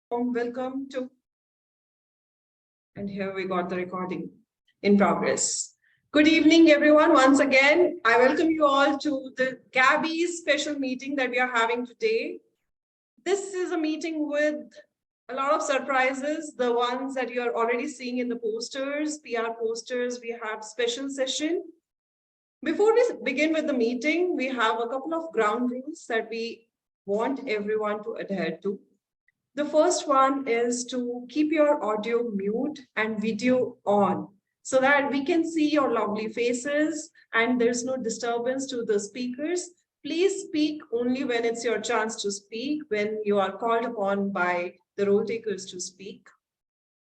Welcome to, and here we got the recording in progress. Good evening, everyone. Once again, I welcome you all to the Gabbys special meeting that we are having today. This is a meeting with a lot of surprises, the ones that you are already seeing in the posters, PR posters. We have special session. Before we begin with the meeting, we have a couple of ground rules that we want everyone to adhere to. The first one is to keep your audio mute and video on so that we can see your lovely faces and there's no disturbance to the speakers. Please speak only when it's your chance to speak, when you are called upon by the roll takers to speak.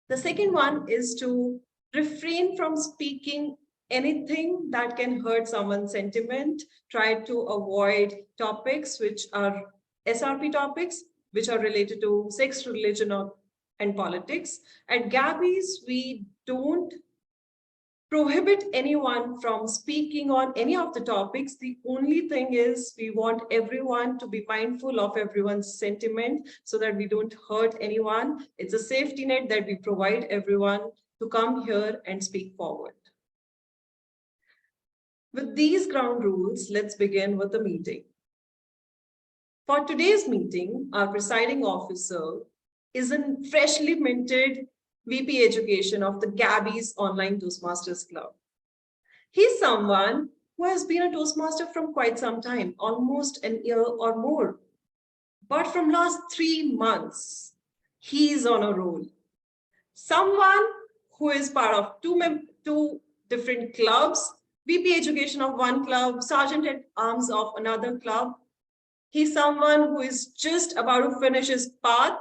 The second one is to refrain from speaking anything that can hurt someone's sentiment. Try to avoid topics which are SRP topics, which are related to sex, religion, and politics. At Gabbys, we don't prohibit anyone from speaking on any of the topics. The only thing is we want everyone to be mindful of everyone's sentiment so that we don't hurt anyone. It's a safety net that we provide everyone to come here and speak forward. With these ground rules, let's begin with the meeting. For today's meeting, our presiding officer is a freshly minted VP Education of the Gabbys Online Toastmasters Club. He's someone who has been a Toastmaster from quite some time, almost an year or more. But from last 3 months, he's on a roll. Someone who is part of two different clubs, VP Education of one club, Sergeant at Arms of another club. He's someone who is just about to finish his path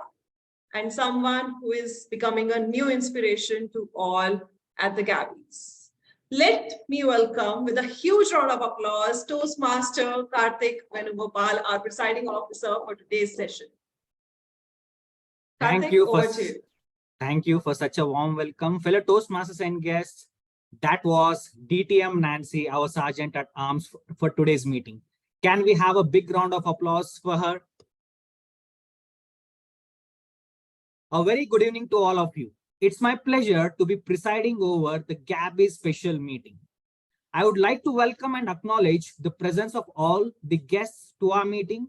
and someone who is becoming a new inspiration to all at the Gabbys. Let me welcome with a huge round of applause Toastmaster Karthik Venugopal, our presiding officer for today's session. Thank you for such a warm welcome, fellow Toastmasters and guests. That was DTM Nancy, our Sergeant at Arms for today's meeting. Can we have a big round of applause for her? A very good evening to all of you. It's my pleasure to be presiding over the Gabbys special meeting. I would like to welcome and acknowledge the presence of all the guests to our meeting.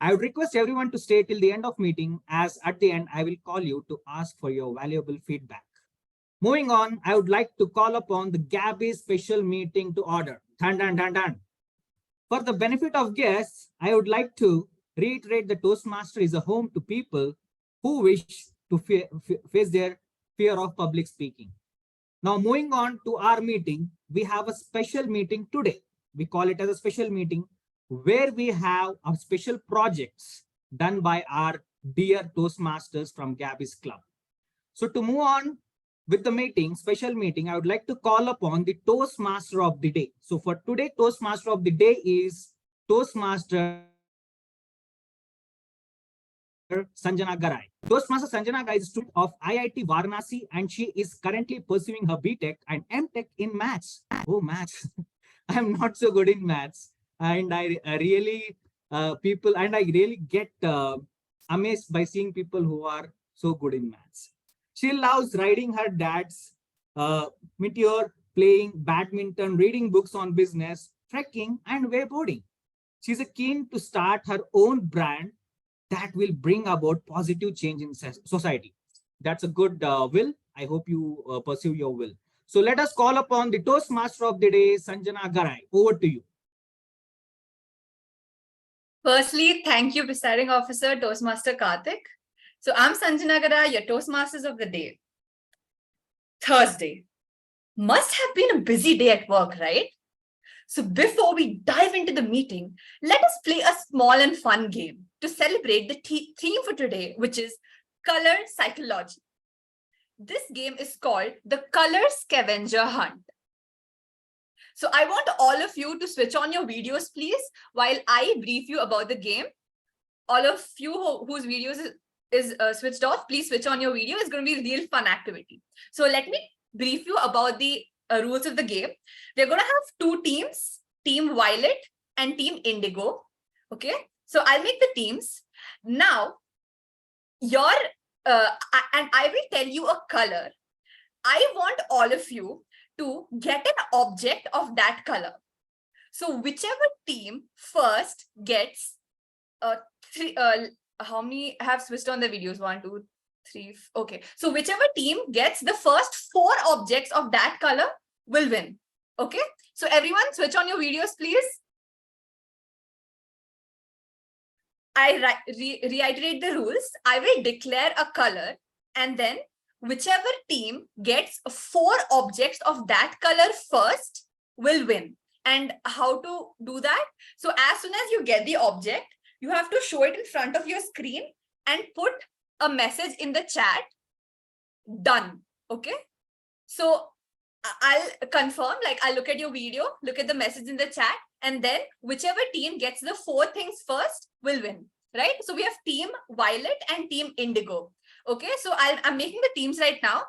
I would request everyone to stay till the end of meeting, as at the end, I will call you to ask for your valuable feedback. Moving on, I would like to call upon the Gabbys special meeting to order. Dun, dun, dun, dun. For the benefit of guests, I would like to reiterate that Toastmaster is a home to people who wish to face their fear of public speaking. Now, moving on to our meeting, we have a special meeting today. We call it as a special meeting where we have our special projects done by our dear Toastmasters from Gabbys Club. So to move on with the special meeting, I would like to call upon the Toastmaster of the day. So for today, Toastmaster of the day is Toastmaster Sanjana Garai. Toastmaster Sanjana Garai is a student of IIT Varanasi and she is currently pursuing her BTech and MTech in maths. Oh, maths. I'm not so good in maths. And I really get amazed by seeing people who are so good in maths. She loves riding her dad's Meteor, playing badminton, reading books on business, trekking, and wakeboarding. She's keen to start her own brand that will bring about positive change in society. That's a good will. I hope you pursue your will. So let us call upon the Toastmaster of the day, Sanjana Garai. Over to you. Firstly, thank you, Presiding Officer, Toastmaster Karthik. So I'm Sanjana Garai, your Toastmasters of the day. Thursday. Must have been a busy day at work, right? So before we dive into the meeting, let us play a small and fun game to celebrate the theme for today, which is color psychology. This game is called the Color Scavenger Hunt. So I want all of you to switch on your videos, please, while I brief you about the game. All of you whose videos is switched off, please switch on your video. It's going to be a real fun activity. So let me brief you about the rules of the game. We're going to have two teams, Team Violet and Team Indigo. Okay, so I'll make the teams. Now, your and I will tell you a color. I want all of you to get an object of that color. So whichever team first gets how many have switched on the videos? 1, 2, 3. Okay. So whichever team gets the first 4 objects of that color will win. Okay. So everyone switch on your videos, please. I reiterate the rules. I will declare a color, and then whichever team gets 4 objects of that color first will win. And how to do that? So as soon as you get the object, you have to show it in front of your screen and put a message in the chat. Done. Okay. So I'll confirm, like I'll look at your video, look at the message in the chat, and then whichever team gets the 4 things first will win, right? So we have team violet and team indigo. Okay, so I'm making the teams right now.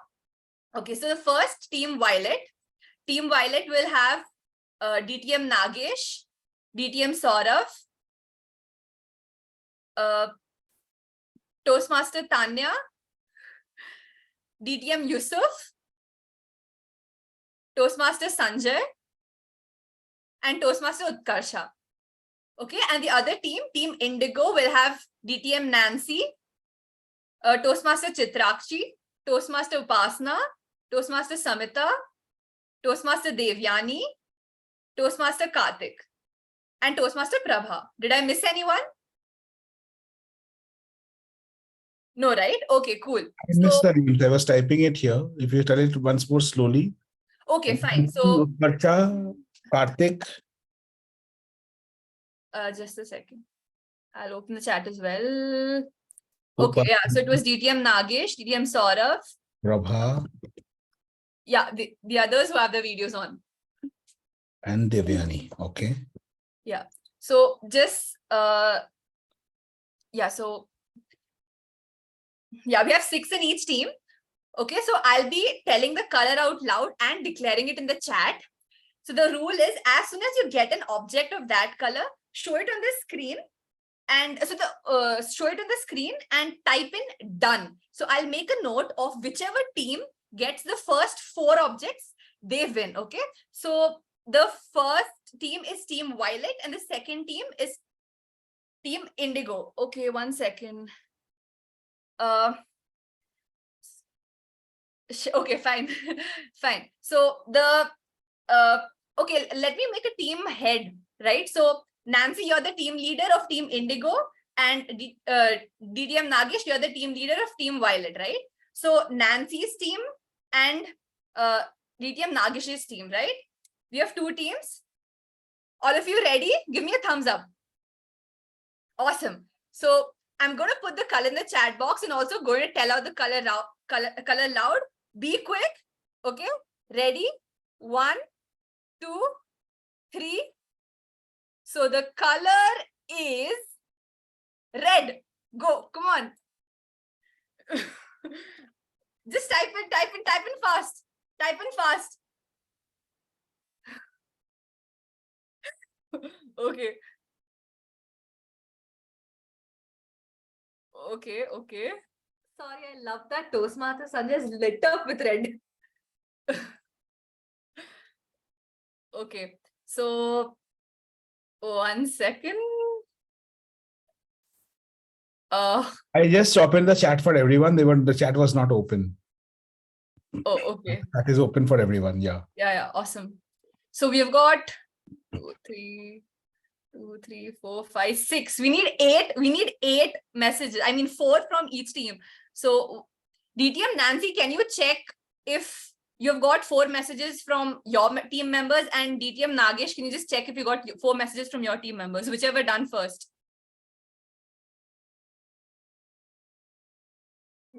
Okay, so the first team violet will have DTM Nagesh, DTM Saurav, Toastmaster Tanya, DTM Yusuf, Toastmaster Sanjay, and Toastmaster Utkarsha. Okay, and the other team, Team Indigo, will have DTM Nancy, Toastmaster Chitrakshi, Toastmaster Upasna, Toastmaster Samita, Toastmaster Devyani, Toastmaster Karthik, and Toastmaster Prabha. Did I miss anyone? No, right? Okay, cool. I missed the names. I was typing it here. If you tell it once more slowly. Okay, fine. So Utkarsha, Karthik. just a second. I'll open the chat as well. Okay, yeah. So it was DTM Nagesh, DTM Saurav. Prabha. Yeah, the others who have the videos on. And Devyani. Okay. Yeah. So just yeah, so yeah, we have 6 in each team. Okay, so I'll be telling the color out loud and declaring it in the chat. So the rule is, as soon as you get an object of that color, show it on the screen. And so show it on the screen and type in done. So I'll make a note of whichever team gets the first 4 objects, they win. Okay, so the first team is team violet and the second team is team indigo. Okay, 1 second. Okay, fine. Fine. So the okay, let me make a team head, right? So Nancy, you're the team leader of team indigo, and DTM Nagesh, you're the team leader of team violet, right? So Nancy's team and DTM Nagesh's team, right? We have 2 teams. All of you ready? Give me a thumbs up. Awesome. So I'm going to put the color in the chat box and also going to tell out the color loud. Be quick. Okay. Ready? 1, 2, 3. So the color is red. Go. Come on. Just type in fast. Type in fast. Okay. Okay. Sorry, I love that Toastmaster Sanjay is lit up with red. Okay, so 1 second. I just opened the chat for everyone. The chat was not open. Oh, okay. That is open for everyone. Yeah. Yeah, awesome. So we've got 2, 3, 4, 5, 6. We need 8. We need 8 messages. I mean 4 from each team. So DTM Nancy, can you check if you've got 4 messages from your team members, and DTM Nagesh, can you just check if you got 4 messages from your team members, whichever done first?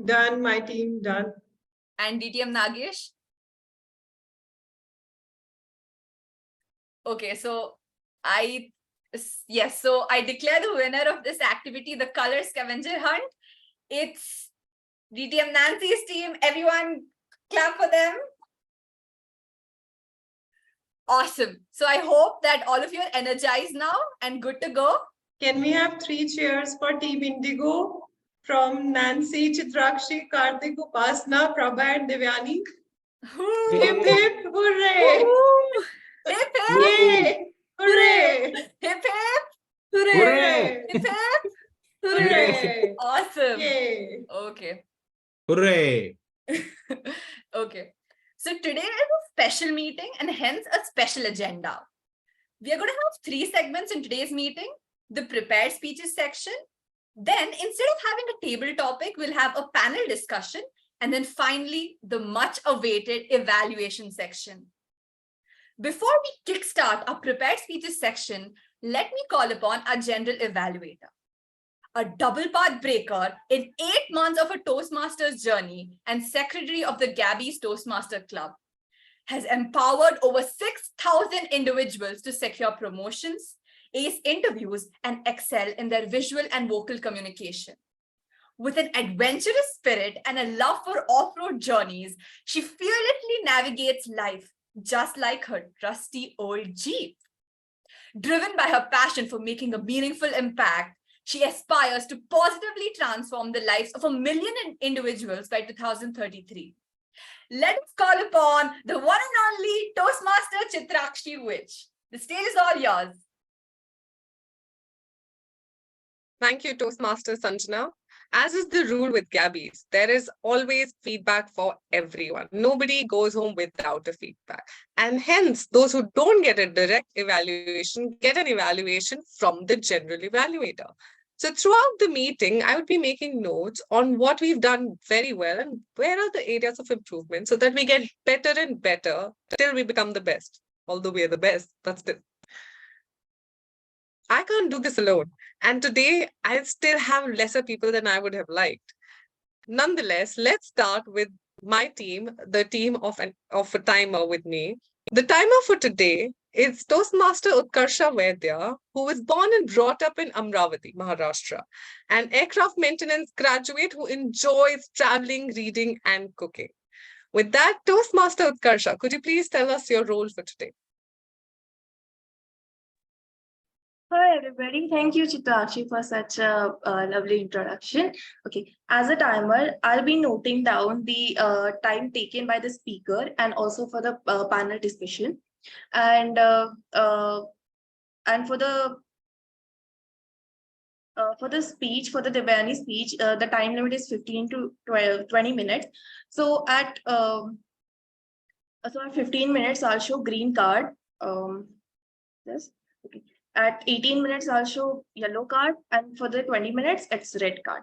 Done, my team, done. And DTM Nagesh? Okay, so yes, so I declare the winner of this activity, the color scavenger hunt. It's DTM Nancy's team. Everyone clap for them. Awesome. So I hope that all of you are energized now and good to go. Can we have 3 cheers for Team Indigo from Nancy, Chitrakshi, Karthik, Upasna, Prabha, and Devyani. Woo! Hip hip, hooray! Woo! Hip hip! Yay! Hooray! Hip hip! Hooray! Hooray! Hip hip! Hooray! Awesome. Yay! Okay. Hooray. Okay. So today is a special meeting and hence a special agenda. We are going to have 3 segments in today's meeting. The prepared speeches section. Then instead of having a table topic, we'll have a panel discussion. And then finally, the much awaited evaluation section. Before we kickstart our prepared speeches section, let me call upon our general evaluator. A double path breaker in 8 months of a Toastmasters journey and secretary of the Gabbys Toastmaster Club, has empowered over 6,000 individuals to secure promotions, ace interviews, and excel in their visual and vocal communication. With an adventurous spirit and a love for off-road journeys, she fearlessly navigates life just like her trusty old Jeep. Driven by her passion for making a meaningful impact, she aspires to positively transform the lives of 1 million individuals by 2033. Let us call upon the one and only Toastmaster Chitrakshi Witch. The stage is all yours. Thank you, Toastmaster Sanjana. As is the rule with Gabbys, there is always feedback for everyone. Nobody goes home without a feedback. And hence, those who don't get a direct evaluation get an evaluation from the general evaluator. So throughout the meeting, I would be making notes on what we've done very well and where are the areas of improvement so that we get better and better till we become the best. Although we are the best, but still. I can't do this alone. And today, I still have lesser people than I would have liked. Nonetheless, let's start with my team, the team of a timer with me. The timer for today is Toastmaster Utkarsha Vaidya, who was born and brought up in Amravati, Maharashtra, an aircraft maintenance graduate who enjoys traveling, reading, and cooking. With that, Toastmaster Utkarsha, could you please tell us your role for today? Hi, everybody. Thank you, Chitrakshi, for such a lovely introduction. Okay, as a timer, I'll be noting down the time taken by the speaker and also for the panel discussion. And for the speech, for the Devyani speech, the time limit is 15 to 20 minutes. So at 15 minutes, I'll show green card. Yes. Okay. At 18 minutes, I'll show yellow card, and for the 20 minutes, it's red card.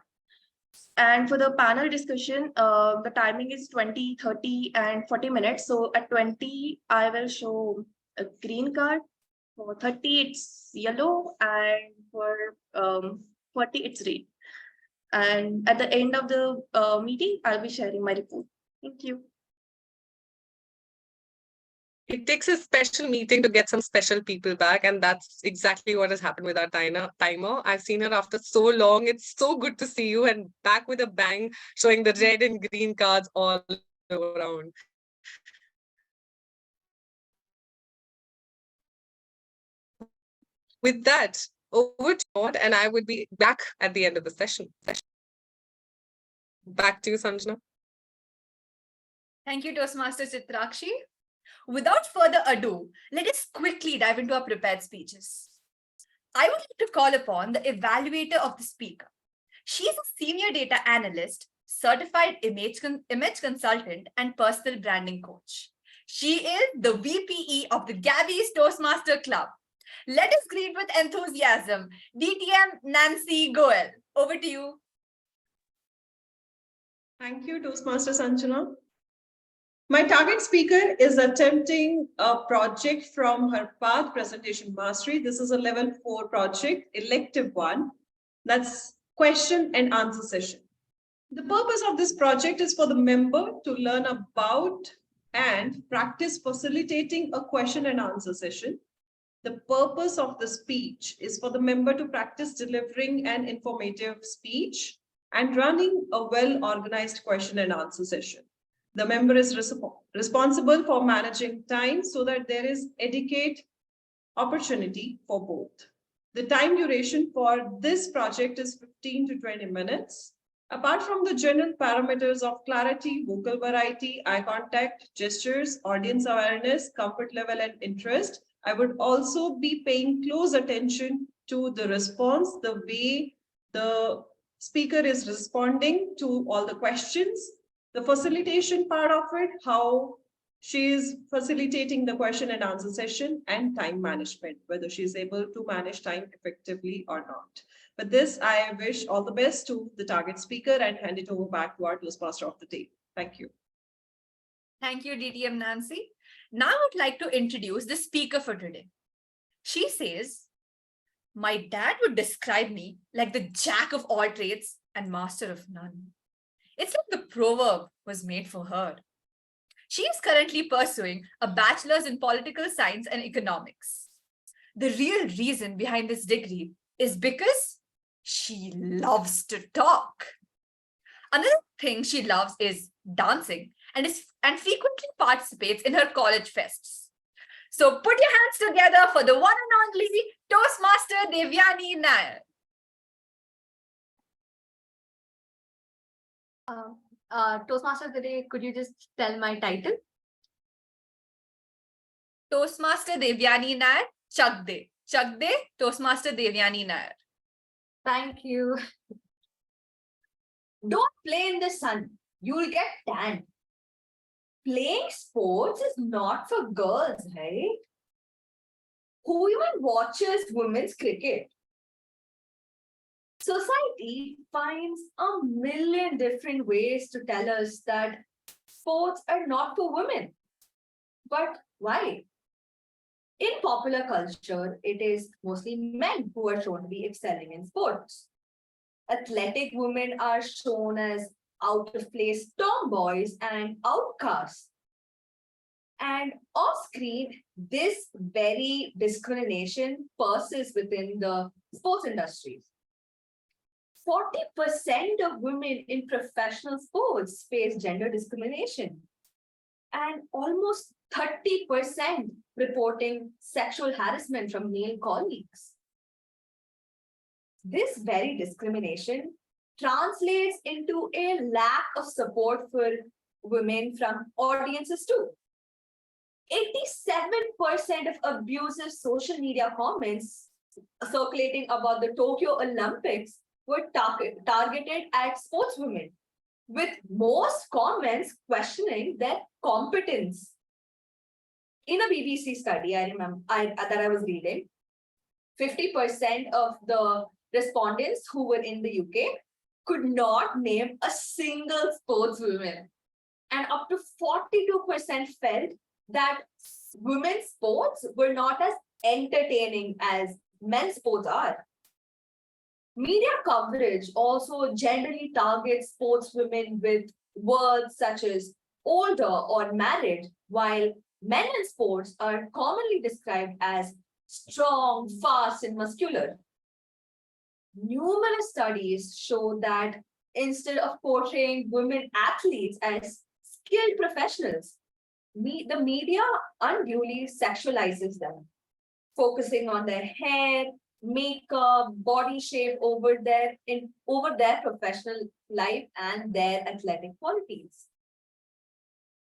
And for the panel discussion, the timing is 20, 30, and 40 minutes. So at 20, I will show a green card. For 30, it's yellow, and for 40, it's red. And at the end of the meeting, I'll be sharing my report. Thank you. It takes a special meeting to get some special people back, and that's exactly what has happened with our timer. I've seen her after so long. It's so good to see you and back with a bang, showing the red and green cards all around. With that, over to you, and I would be back at the end of the session. Back to you, Sanjana. Thank you, Toastmaster Chitrakshi. Without further ado, let us quickly dive into our prepared speeches. I would like to call upon the evaluator of the speaker. She is a senior data analyst, certified image consultant, and personal branding coach. She is the VPE of the Gabbys Toastmaster Club. Let us greet with enthusiasm DTM Nancy Goel. Over to you. Thank you, Toastmaster Sanjana. My target speaker is attempting a project from her path presentation mastery. This is a level 4 project, elective one. That's question and answer session. The purpose of this project is for the member to learn about and practice facilitating a question and answer session. The purpose of the speech is for the member to practice delivering an informative speech and running a well-organized question and answer session. The member is responsible for managing time so that there is adequate opportunity for both. The time duration for this project is 15 to 20 minutes. Apart from the general parameters of clarity, vocal variety, eye contact, gestures, audience awareness, comfort level, and interest, I would also be paying close attention to the response, the way the speaker is responding to all the questions, the facilitation part of it, how she is facilitating the question and answer session, and time management, whether she is able to manage time effectively or not. With this, I wish all the best to the target speaker and hand it over back to our Toastmaster of the day. Thank you. Thank you, DTM Nancy. Now I would like to introduce the speaker for today. She says, my dad would describe me like the jack of all trades and master of none. It's like the proverb was made for her. She is currently pursuing a bachelor's in political science and economics. The real reason behind this degree is because she loves to talk. Another thing she loves is dancing and frequently participates in her college fests. So put your hands together for the one and only Toastmaster Devyani Nair. Toastmaster today, could you just tell my title? Toastmaster Devyani Nair, Chak De. Chak De, Toastmaster Devyani Nair. Thank you. Don't play in the sun. You'll get tan. Playing sports is not for girls, right? Who even watches women's cricket? Society finds a million different ways to tell us that sports are not for women. But why? In popular culture, it is mostly men who are shown to be excelling in sports. Athletic women are shown as out-of-place tomboys and outcasts. And off-screen, this very discrimination persists within the sports industries. 40% of women in professional sports face gender discrimination, and almost 30% reporting sexual harassment from male colleagues. This very discrimination translates into a lack of support for women from audiences too. 87% of abusive social media comments circulating about the Tokyo Olympics were targeted at sportswomen, with most comments questioning their competence. In a BBC study, I remember that I was reading, 50% of the respondents who were in the UK could not name a single sportswoman, and up to 42% felt that women's sports were not as entertaining as men's sports are. Media coverage also generally targets sportswomen with words such as older or married, while men in sports are commonly described as strong, fast, and muscular. Numerous studies show that instead of portraying women athletes as skilled professionals, the media unduly sexualizes them, focusing on their hair, makeup, body shape over their professional life and their athletic qualities.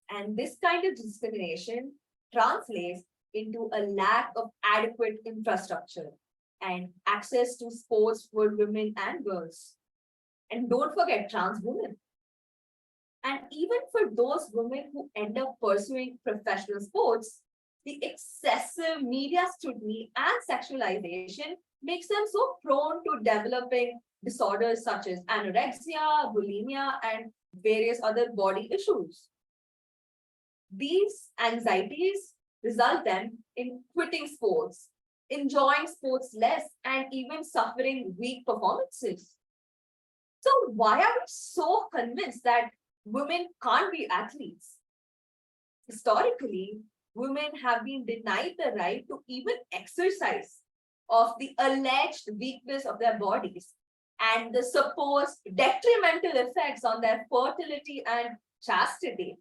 And this kind of discrimination translates into a lack of adequate infrastructure and access to sports for women and girls. And don't forget trans women. And even for those women who end up pursuing professional sports, the excessive media scrutiny and sexualization makes them so prone to developing disorders such as anorexia, bulimia, and various other body issues. These anxieties result them in quitting sports, enjoying sports less, and even suffering weak performances. So why are we so convinced that women can't be athletes? Historically, women have been denied the right to even exercise of the alleged weakness of their bodies and the supposed detrimental effects on their fertility and chastity.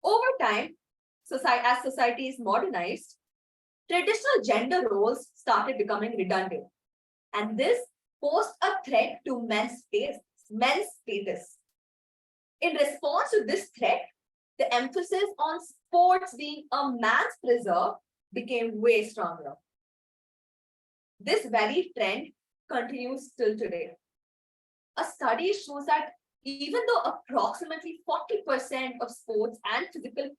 Over time, as society is modernized, traditional gender roles started becoming redundant, and this posed a threat to men's men's status. In response to this threat, the emphasis on sports being a man's preserve became way stronger. This very trend continues till today. A study shows that even though approximately 40% of sports and physical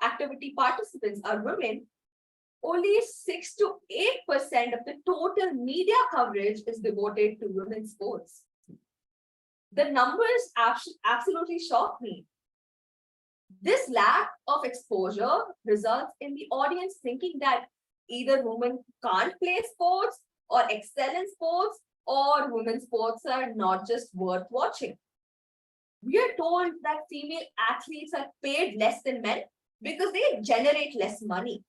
activity participants are women, only 6 to 8% of the total media coverage is devoted to women's sports. The numbers absolutely shock me. This lack of exposure results in the audience thinking that either women can't play sports or excel in sports, or women's sports are not just worth watching. We are told that female athletes are paid less than men because they generate less money.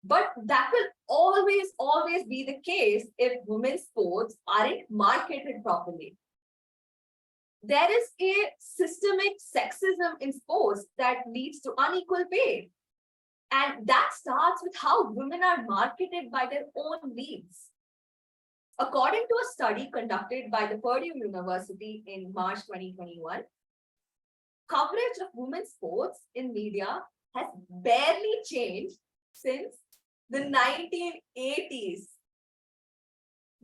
But that will always be the case if women's sports aren't marketed properly. There is a systemic sexism in sports that leads to unequal pay. And that starts with how women are marketed by their own leagues. According to a study conducted by the Purdue University in March 2021, coverage of women's sports in media has barely changed since the 1980s.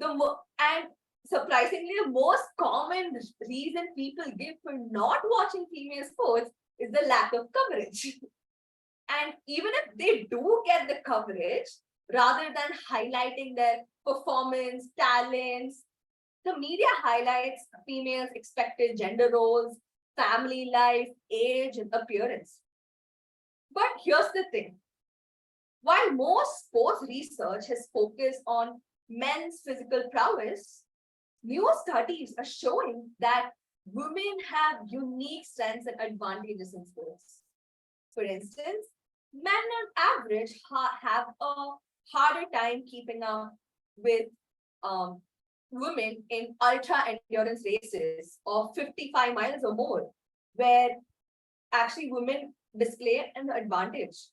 And surprisingly, the most common reason people give for not watching female sports is the lack of coverage. And even if they do get the coverage, rather than highlighting their performance, talents, the media highlights females' expected gender roles, family life, age, and appearance. But here's the thing. While most sports research has focused on men's physical prowess, new studies are showing that women have unique strengths and advantages in sports. For instance, men on average have a harder time keeping up with women in ultra endurance races of 55 miles or more, where actually women display an advantage.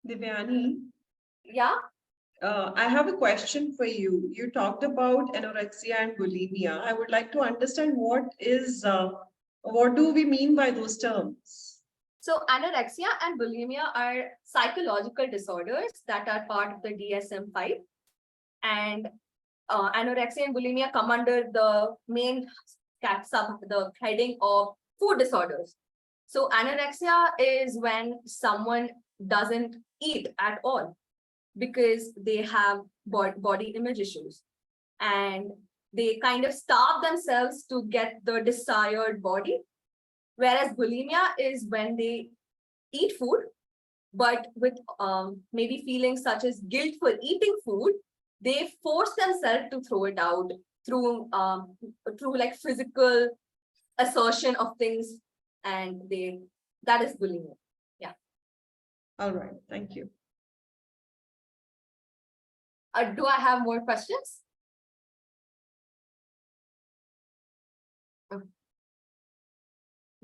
Divyani, Yeah. I have a question for you. You talked about anorexia and bulimia. I would like to understand what do we mean by those terms? So anorexia and bulimia are psychological disorders that are part of the DSM-5. And anorexia and bulimia come under the main the heading of food disorders. So anorexia is when someone doesn't eat at all because they have body image issues and they kind of starve themselves to get the desired body. Whereas bulimia is when they eat food, but with maybe feelings such as guilt for eating food, they force themselves to throw it out through like physical assertion of things, and that is bulimia. Yeah. All right, thank you. Do I have more questions?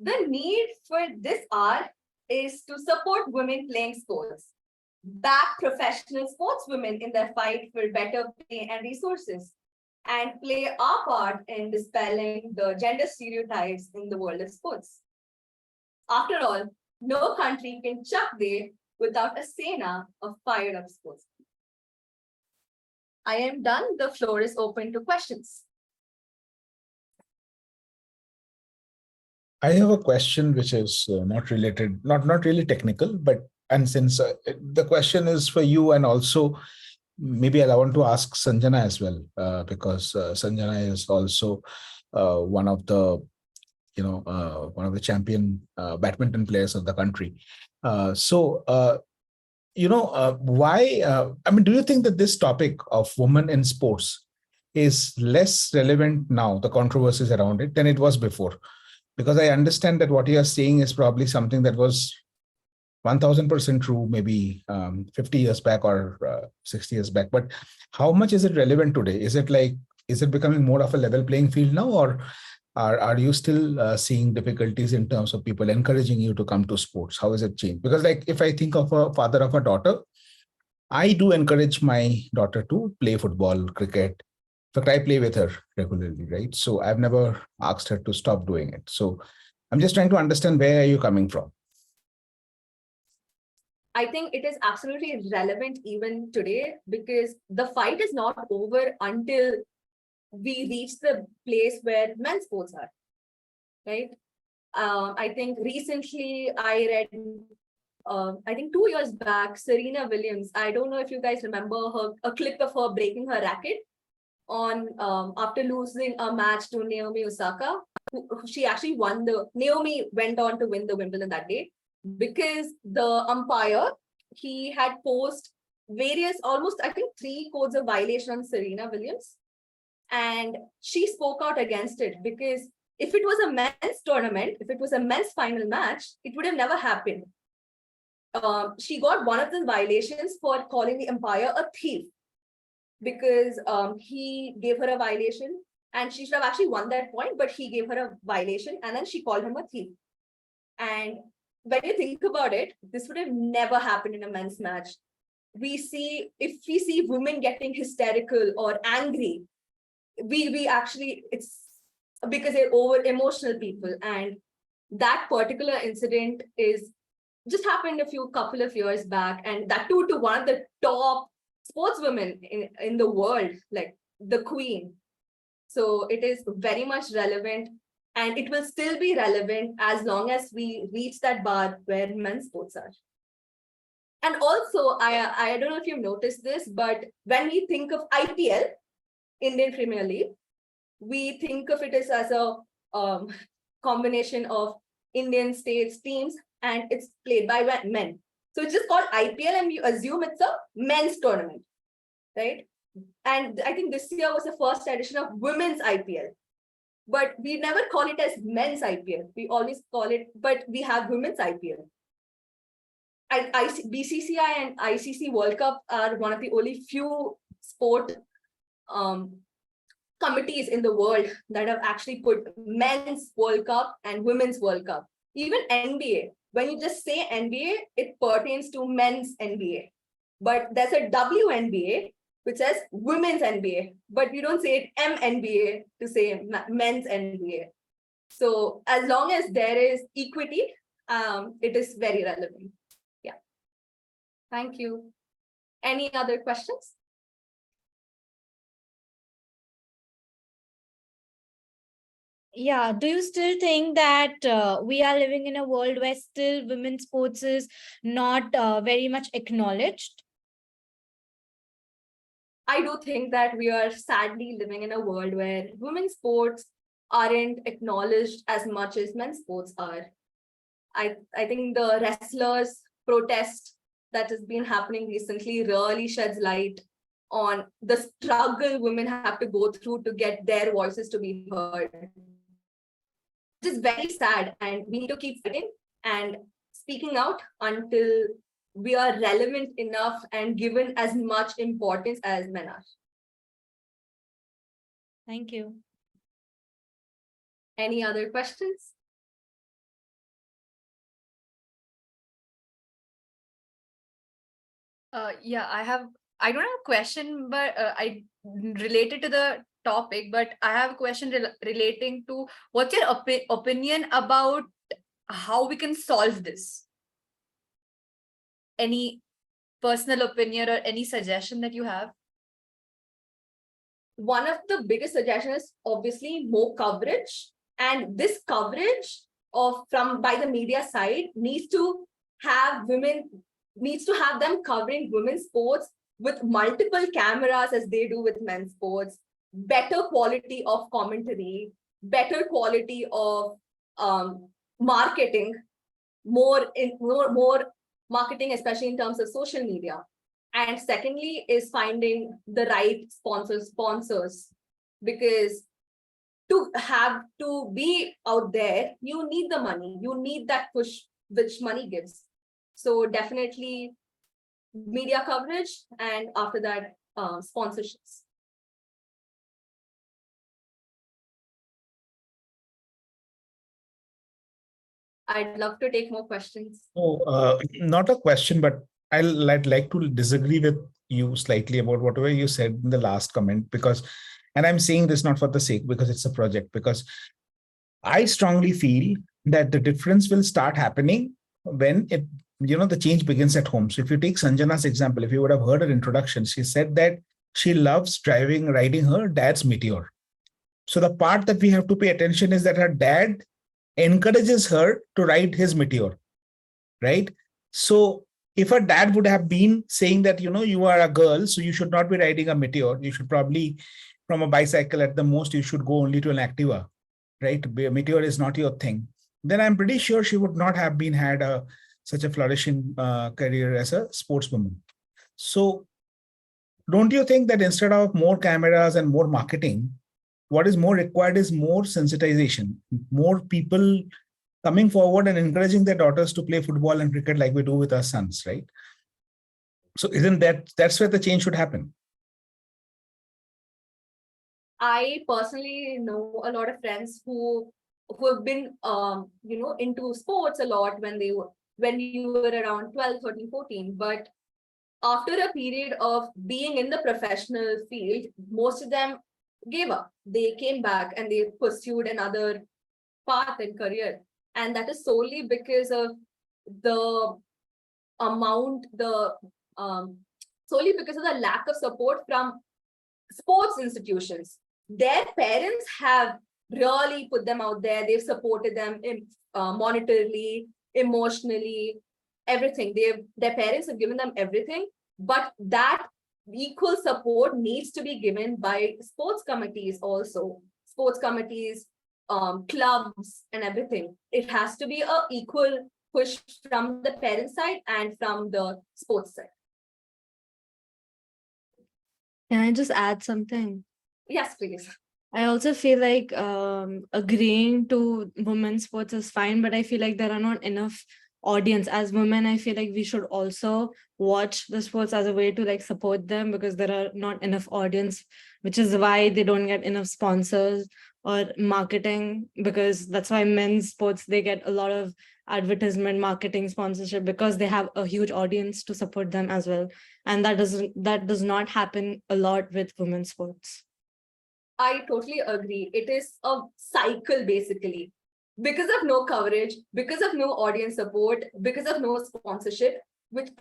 The need for this hour is to support women playing sports, back professional sportswomen in their fight for better pay and resources, and play our part in dispelling the gender stereotypes in the world of sports. After all, no country can chuck there without a sena of fired up sportsmen. I am done. The floor is open to questions. I have a question which is not related, not really technical, but and since the question is for you, and also maybe I want to ask Sanjana as well, because Sanjana is also one of the champion badminton players of the country. Why? I mean, do you think that this topic of women in sports is less relevant now, the controversies around it, than it was before? Because I understand that what you are saying is probably something that was 1000% true, maybe 50 years back or 60 years back. But how much is it relevant today? Is it becoming more of a level playing field now, or are you still seeing difficulties in terms of people encouraging you to come to sports? How has it changed? Because like if I think of a father of a daughter, I do encourage my daughter to play football, cricket, In fact, I play with her regularly, right? So I've never asked her to stop doing it. So I'm just trying to understand where are you coming from? I think it is absolutely relevant even today because the fight is not over until we reach the place where men's sports are, right? I think recently I read, I think 2 years back, Serena Williams. I don't know if you guys remember a clip of her breaking her racket on after losing a match to Naomi Osaka. She actually won Naomi went on to win the Wimbledon that day because the umpire, he had posed various, almost I think 3 codes of violation on Serena Williams. And she spoke out against it because if it was a men's tournament, if it was a men's final match, it would have never happened. She got one of the violations for calling the umpire a thief because he gave her a violation and she should have actually won that point, but he gave her a violation and then she called him a thief. And when you think about it, this would have never happened in a men's match. If we see women getting hysterical or angry, we actually, it's because they're over emotional people. And that particular incident is just happened couple of years back, and that too to one of the top sportswomen in the world, like the queen. So it is very much relevant, and it will still be relevant as long as we reach that bar where men's sports are. And also, I don't know if you've noticed this, but when we think of IPL, Indian Premier League, we think of it as a combination of Indian states teams, and it's played by men. So it's just called IPL, and we assume it's a men's tournament, right? And I think this year was the first edition of women's IPL, but we never call it as men's IPL. We always call it, but we have women's IPL. BCCI and ICC World Cup are one of the only few sport committees in the world that have actually put men's World Cup and women's World Cup. Even NBA, when you just say NBA, it pertains to men's NBA. But there's a WNBA, which says women's NBA, but you don't say it MNBA to say men's NBA. So as long as there is equity, it is very relevant. Yeah. Thank you. Any other questions? Yeah, do you still think that we are living in a world where still women's sports is not very much acknowledged? I do think that we are sadly living in a world where women's sports aren't acknowledged as much as men's sports are. I think the wrestlers' protest that has been happening recently really sheds light on the struggle women have to go through to get their voices to be heard. It is very sad, and we need to keep fighting and speaking out until we are relevant enough and given as much importance as men are. Thank you. Any other questions? Yeah, I don't have a question, but I related to the topic, but I have a question relating to what's your opinion about how we can solve this? Any personal opinion or any suggestion that you have? One of the biggest suggestions is obviously more coverage, and this coverage by the media side needs to have them covering women's sports with multiple cameras as they do with men's sports, better quality of commentary, better quality of marketing, more marketing, especially in terms of social media. And secondly is finding the right sponsors, because to be out there, you need the money, you need that push which money gives. So definitely media coverage, and after that, sponsorships. I'd love to take more questions. Oh, not a question, but I'd like to disagree with you slightly about whatever you said in the last comment, because And I'm saying this not for the sake, because it's a project, because I strongly feel that the difference will start happening when the change begins at home. So if you take Sanjana's example, if you would have heard her introduction, she said that she loves riding her dad's Meteor. So the part that we have to pay attention is that her dad encourages her to ride his Meteor, right? So if her dad would have been saying that, you are a girl, so you should not be riding a Meteor, you should probably, from a bicycle at the most, you should go only to an Activa, right? Meteor is not your thing. Then I'm pretty sure she would not have had such a flourishing career as a sportswoman. So don't you think that instead of more cameras and more marketing, what is more required is more sensitization, more people coming forward and encouraging their daughters to play football and cricket like we do with our sons, right? So isn't that's where the change should happen? I personally know a lot of friends who have been into sports a lot when you were around 12, 13, 14. But after a period of being in the professional field, most of them gave up. They came back and they pursued another path and career. And that is solely because of the solely because of the lack of support from sports institutions. Their parents have really put them out there. They've supported them monetarily, emotionally, everything. Their parents have given them everything, but that equal support needs to be given by sports committees also. Sports committees, clubs, and everything. It has to be an equal push from the parent side and from the sports side. Can I just add something? Yes, please. I also feel like agreeing to women's sports is fine, but I feel like there are not enough audience. As women, I feel like we should also watch the sports as a way to like support them, because there are not enough audience, which is why they don't get enough sponsors or marketing, because that's why men's sports, they get a lot of advertisement, marketing, sponsorship, because they have a huge audience to support them as well. And that does not happen a lot with women's sports. I totally agree. It is a cycle basically. Because of no coverage, because of no audience support, because of no sponsorship,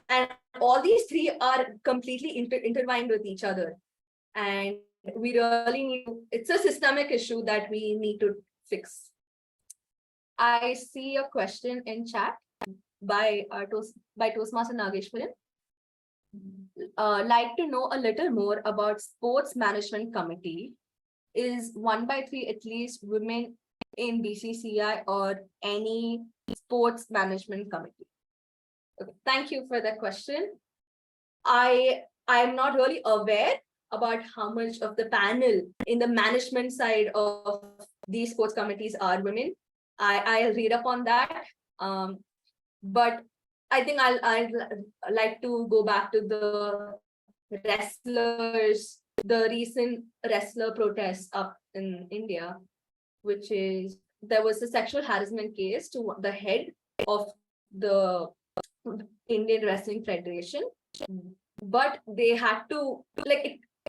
and all these three are completely intertwined with each other. And we really it's a systemic issue that we need to fix. I see a question in chat by Toastmaster Nageshwaran. Like to know a little more about sports management committee. Is 1/3 at least women in BCCI or any sports management committee? Okay, thank you for that question. I'm not really aware about how much of the panel in the management side of these sports committees are women. I'll read up on that. But I think I'd like to go back to the wrestlers, the recent wrestler protests up in India, which is there was a sexual harassment case to the head of the Indian Wrestling Federation, but they had to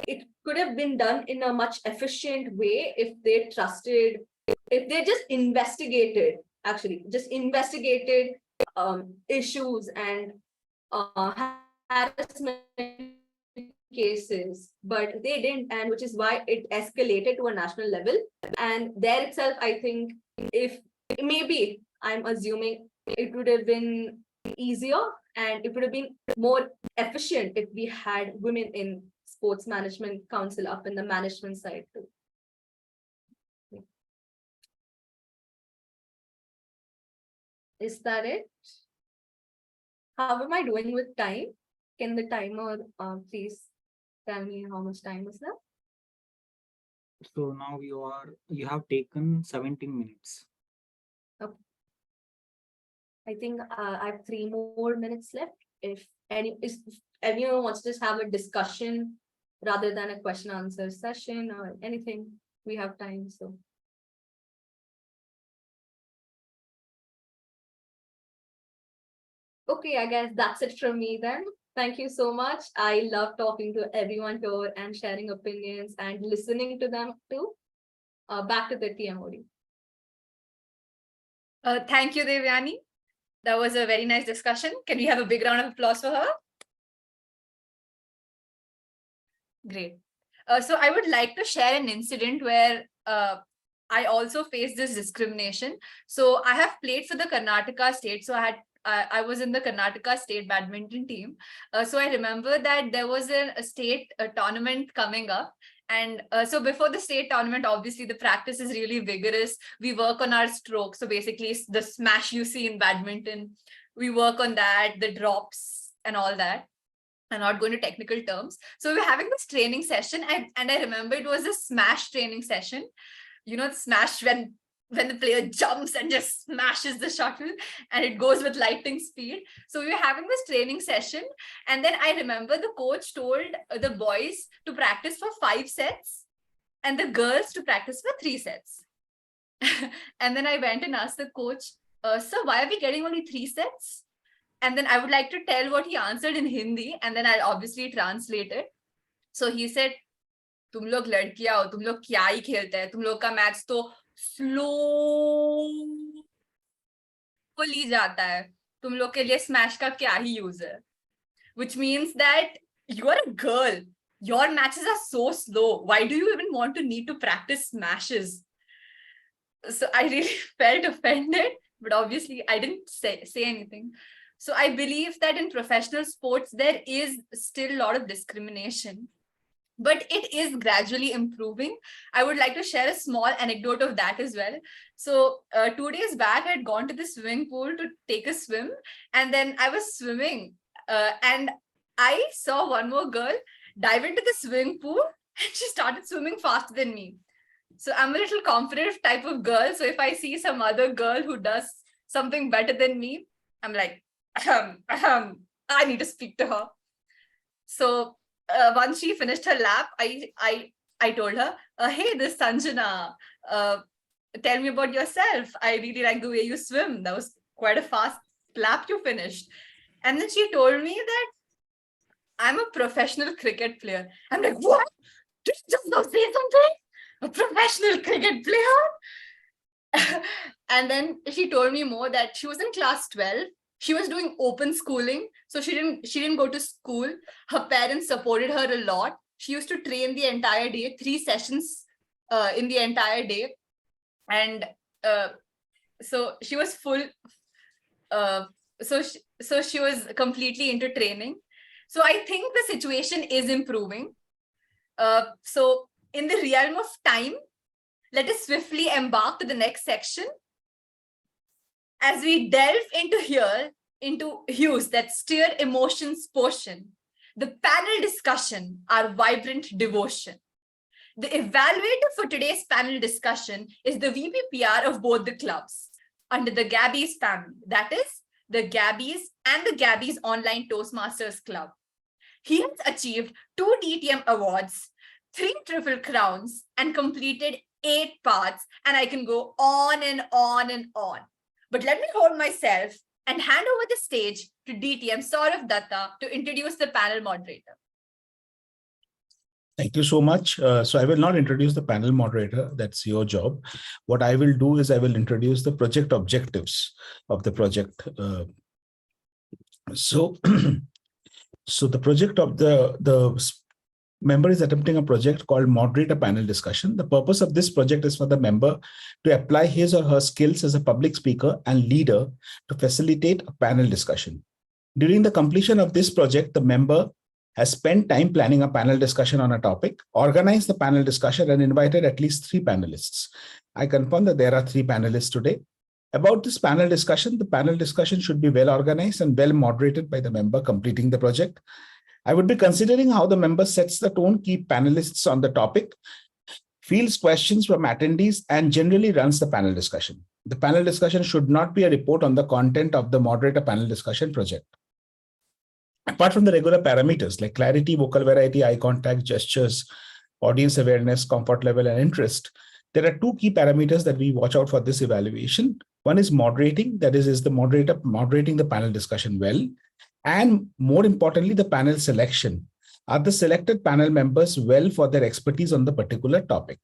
it could have been done in a much efficient way if they just investigated issues and harassment cases, but they didn't, and which is why it escalated to a national level. And there itself, I think, if maybe I'm assuming it would have been easier and it would have been more efficient if we had women in sports management council up in the management side too. Is that it? How am I doing with time? Can the timer please tell me how much time is left? So now you have taken 17 minutes. Okay. I think I have 3 more minutes left. If anyone wants to just have a discussion rather than a question answer session or anything, we have time. So. Okay, I guess that's it from me then. Thank you so much. I love talking to everyone here and sharing opinions and listening to them too. Back to the TMOD. Thank you, Devyani. That was a very nice discussion. Can we have a big round of applause for her? Great. So I would like to share an incident where I also faced this discrimination. So I have played for the Karnataka state. So I was in the Karnataka state badminton team. So I remember that there was a state tournament coming up. And so before the state tournament, obviously the practice is really vigorous. We work on our stroke. So basically the smash you see in badminton, we work on that, the drops and all that. I'm not going to technical terms. So we're having this training session, and I remember it was a smash training session. You know, the smash when the player jumps and just smashes the shuttle and it goes with lightning speed. So we were having this training session, and then I remember the coach told the boys to practice for 5 sets and the girls to practice for 3 sets. And then I went and asked the coach, sir, why are we getting only 3 sets? And then I would like to tell what he answered in Hindi, and then I'll obviously translate it. So he said, तुम लोग लड़कियां हो, तुम लोग क्या ही खेलते हैं, तुम लोग का मैच तो स्लोली जाता है, तुम लोग के लिए स्मैश का क्या ही यूज है? Which means that you are a girl, your matches are so slow. Why do you even want to need to practice smashes? So I really felt offended, but obviously I didn't say anything. So I believe that in professional sports, there is still a lot of discrimination, but it is gradually improving. I would like to share a small anecdote of that as well. So 2 days back, I had gone to the swimming pool to take a swim, and then I was swimming and I saw one more girl dive into the swimming pool, and she started swimming faster than me. So I'm a little competitive type of girl. So if I see some other girl who does something better than me, I'm like, I need to speak to her. So once she finished her lap, I told her, hey, this is Sanjana. Tell me about yourself. I really like the way you swim. That was quite a fast lap you finished. And then she told me that I'm a professional cricket player. I'm like, what? Did you just now say something? A professional cricket player? And then she told me more that she was in class 12. She was doing open schooling, so she didn't go to school. Her parents supported her a lot. She used to train the entire day, 3 sessions in the entire day, and so she was full. So she was completely into training. So I think the situation is improving. So in the realm of time, let us swiftly embark to the next section. As we delve into hues that stir emotions portion, the panel discussion, our vibrant devotion. The evaluator for today's panel discussion is the VPPR of both the clubs under the Gabbys family, that is, the Gabbys and the Gabbys Online Toastmasters Club. He has achieved 2 DTM awards, 3 Triple Crowns, and completed 8 parts, and I can go on and on and on. But let me hold myself and hand over the stage to DTM Saurav Datta to introduce the panel moderator. Thank you so much. So I will not introduce the panel moderator. That's your job. What I will do is I will introduce the project objectives of the project. So the project of the member is attempting a project called Moderate a Panel Discussion. The purpose of this project is for the member to apply his or her skills as a public speaker and leader to facilitate a panel discussion. During the completion of this project, the member has spent time planning a panel discussion on a topic, organized the panel discussion, and invited at least 3 panelists. I confirm that there are 3 panelists today. About this panel discussion, the panel discussion should be well organized and well moderated by the member completing the project. I would be considering how the member sets the tone, keep panelists on the topic, fields questions from attendees, and generally runs the panel discussion. The panel discussion should not be a report on the content of the moderator panel discussion project. Apart from the regular parameters like clarity, vocal variety, eye contact, gestures, audience awareness, comfort level, and interest, there are 2 key parameters that we watch out for this evaluation. One is moderating, that is the moderator moderating the panel discussion well. And more importantly, the panel selection. Are the selected panel members well for their expertise on the particular topic?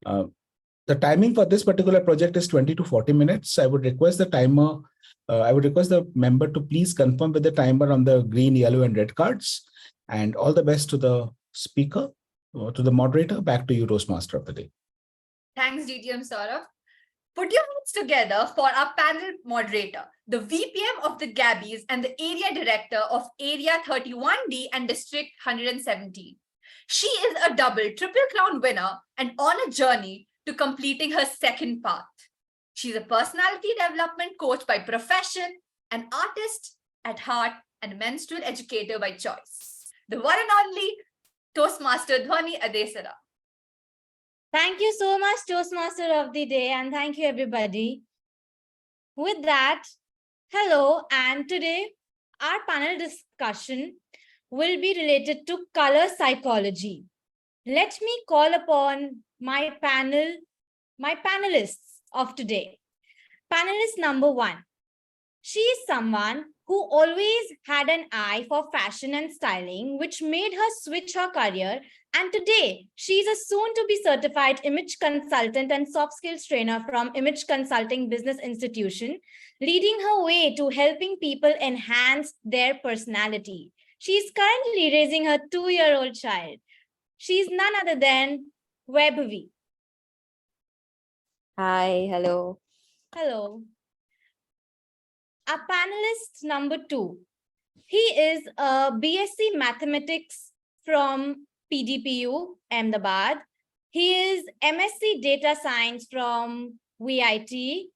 The timing for this particular project is 20 to 40 minutes. I would request the member to please confirm with the timer on the green, yellow, and red cards. And all the best to the speaker, to the moderator. Back to you, Toastmaster of the day. Thanks, DTM Saurabh. Put your hands together for our panel moderator, the VPM of the Gabbys and the area director of Area 31D and District 117. She is a double Triple Crown winner and on a journey to completing her second path. She's a personality development coach by profession, an artist at heart, and a menstrual educator by choice. The one and only Toastmaster Dhwani Adesara. Thank you so much, Toastmaster of the day, and thank you, everybody. With that, hello, and today our panel discussion will be related to color psychology. Let me call upon my panelists of today. Panelist number 1. She is someone who always had an eye for fashion and styling, which made her switch her career. And today, she is a soon-to-be certified image consultant and soft skills trainer from Image Consulting Business Institution, leading her way to helping people enhance their personality. She is currently raising her 2-year-old child. She is none other than Vaibhavi. Hi, hello. Hello. Our panelist number 2. He is a BSc Mathematics from PDPU, Ahmedabad. He is MSc Data Science from VIT. He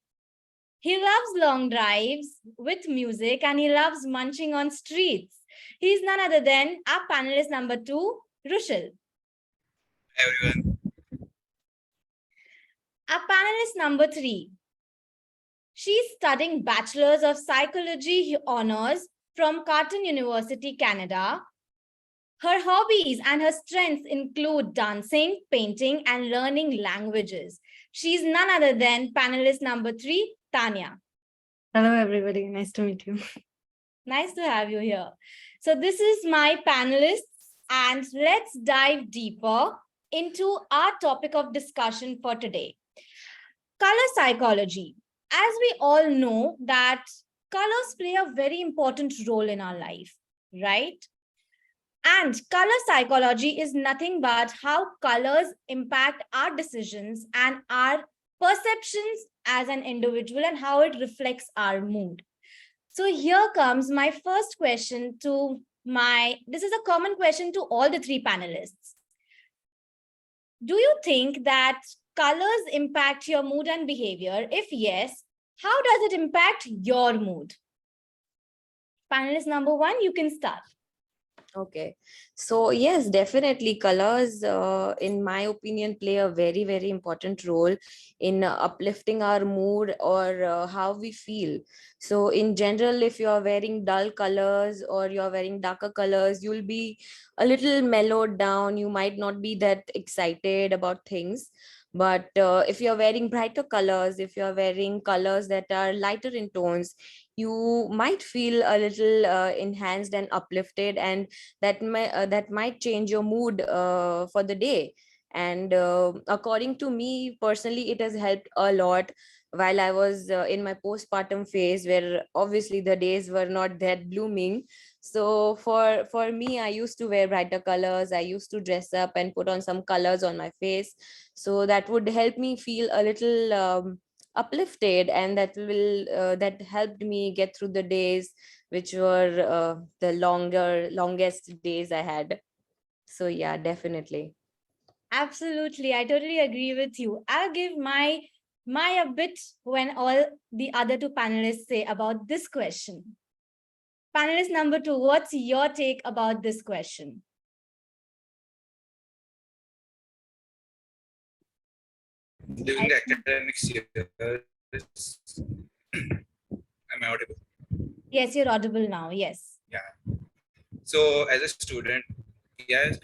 loves long drives with music and he loves munching on streets. He is none other than our panelist number 2, Rushil. Hi everyone. Our panelist number 3. She's studying Bachelor's of Psychology Honors from Carleton University, Canada. Her hobbies and her strengths include dancing, painting, and learning languages. She's none other than panelist number 3, Tanya. Hello, everybody. Nice to meet you. Nice to have you here. So this is my panelists, and let's dive deeper into our topic of discussion for today. Color psychology. As we all know that colors play a very important role in our life, right? And color psychology is nothing but how colors impact our decisions and our perceptions as an individual and how it reflects our mood. So here comes my first question this is a common question to all the 3 panelists. Do you think that colors impact your mood and behavior? If yes, how does it impact your mood? Panelist number 1, you can start. Okay, so yes, definitely colors, in my opinion, play a very, very important role in uplifting our mood or how we feel. So in general, if you're wearing dull colors or you're wearing darker colors, you'll be a little mellowed down. You might not be that excited about things. But if you're wearing brighter colors, if you're wearing colors that are lighter in tones, you might feel a little enhanced and uplifted, and that might change your mood for the day. And according to me personally, it has helped a lot while I was in my postpartum phase, where obviously the days were not that blooming. So for me, I used to wear brighter colors. I used to dress up and put on some colors on my face, so that would help me feel a little uplifted, and that helped me get through the days, which were the longest days I had. So yeah, definitely. Absolutely, I totally agree with you. I'll give my a bit when all the other 2 panelists say about this question. Panelist number 2, what's your take about this question? During the academics year, am I audible? Yes, you're audible now. Yes. Yeah. So as a student, yes.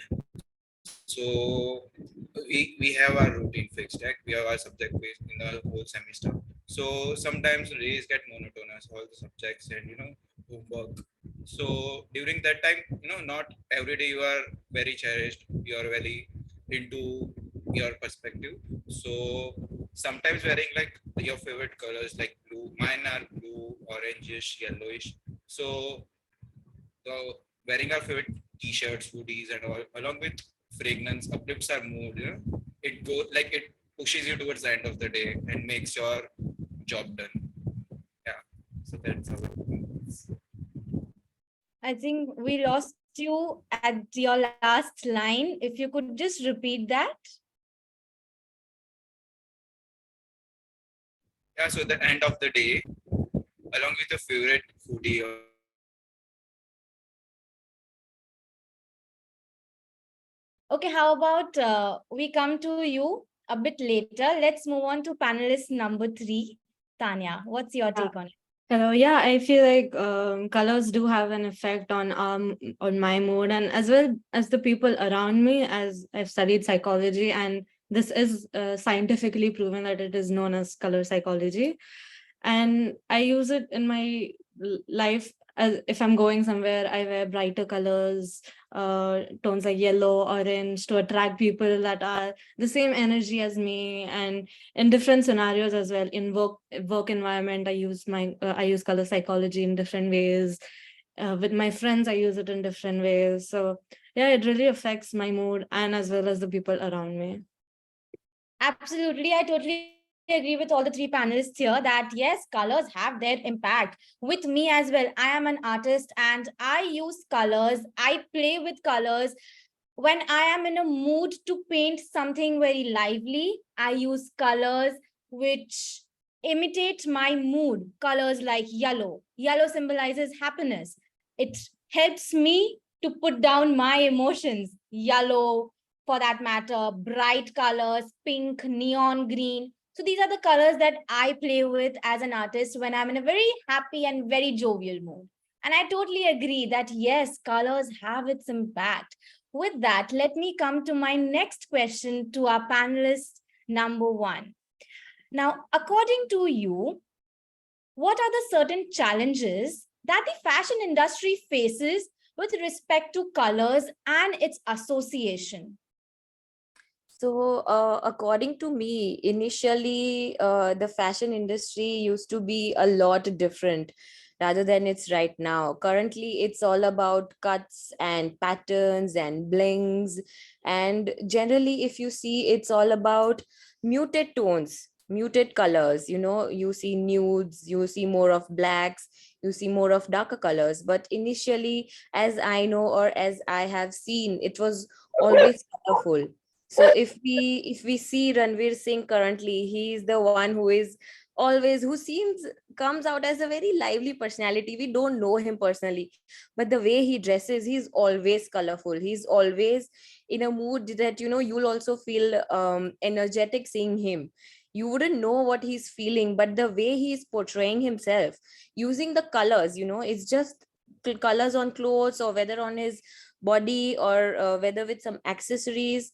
So we have our routine fixed, right? We have our subject based in the whole semester. So sometimes days get monotonous, all the subjects and homework So during that time, not every day you are very cherished, you are very into your perspective. So sometimes wearing like your favorite colors like blue, mine are blue, orangish, yellowish. So the wearing our favorite t-shirts, hoodies, and all along with fragrance uplifts our mood. It goes like it pushes you towards the end of the day and makes your job done. Yeah. So that's how it goes. I think we lost you at your last line. If you could just repeat that. Yeah, so the end of the day, along with your favorite foodie. Okay, how about we come to you a bit later. Let's move on to panelist number 3. Tanya, what's your take on it? Hello. Yeah, I feel like colors do have an effect on my mood and as well as the people around me. As I've studied psychology, and this is scientifically proven that it is known as color psychology, and I use it in my life. As if I'm going somewhere, I wear brighter colors, tones like yellow, orange, to attract people that are the same energy as me, and in different scenarios as well. In work environment, I use color psychology in different ways. With my friends, I use it in different ways. So yeah, it really affects my mood and as well as the people around me. Absolutely. I totally agree with all the 3 panelists here that yes, colors have their impact with me as well. I am an artist and I use colors. I play with colors. When I am in a mood to paint something very lively, I use colors which imitate my mood. Colors like yellow. Yellow symbolizes happiness. It helps me to put down my emotions. Yellow, for that matter, bright colors, pink, neon green. So these are the colors that I play with as an artist when I'm in a very happy and very jovial mood. And I totally agree that yes, colors have its impact. With that, let me come to my next question to our panelist number 1. Now, according to you, what are the certain challenges that the fashion industry faces with respect to colors and its association? So, according to me, initially, the fashion industry used to be a lot different rather than it's right now. Currently, it's all about cuts and patterns and blings. And generally, if you see, it's all about muted tones, muted colors. You see nudes, you see more of blacks, you see more of darker colors. But initially, as I know or as I have seen, it was always colorful. So if we see Ranveer Singh currently, he is the one who is always who seems comes out as a very lively personality. We don't know him personally, but the way he dresses, he's always colorful. He's always in a mood that you'll also feel energetic seeing him. You wouldn't know what he's feeling, but the way he's portraying himself, using the colors, it's just colors on clothes or whether on his body or whether with some accessories.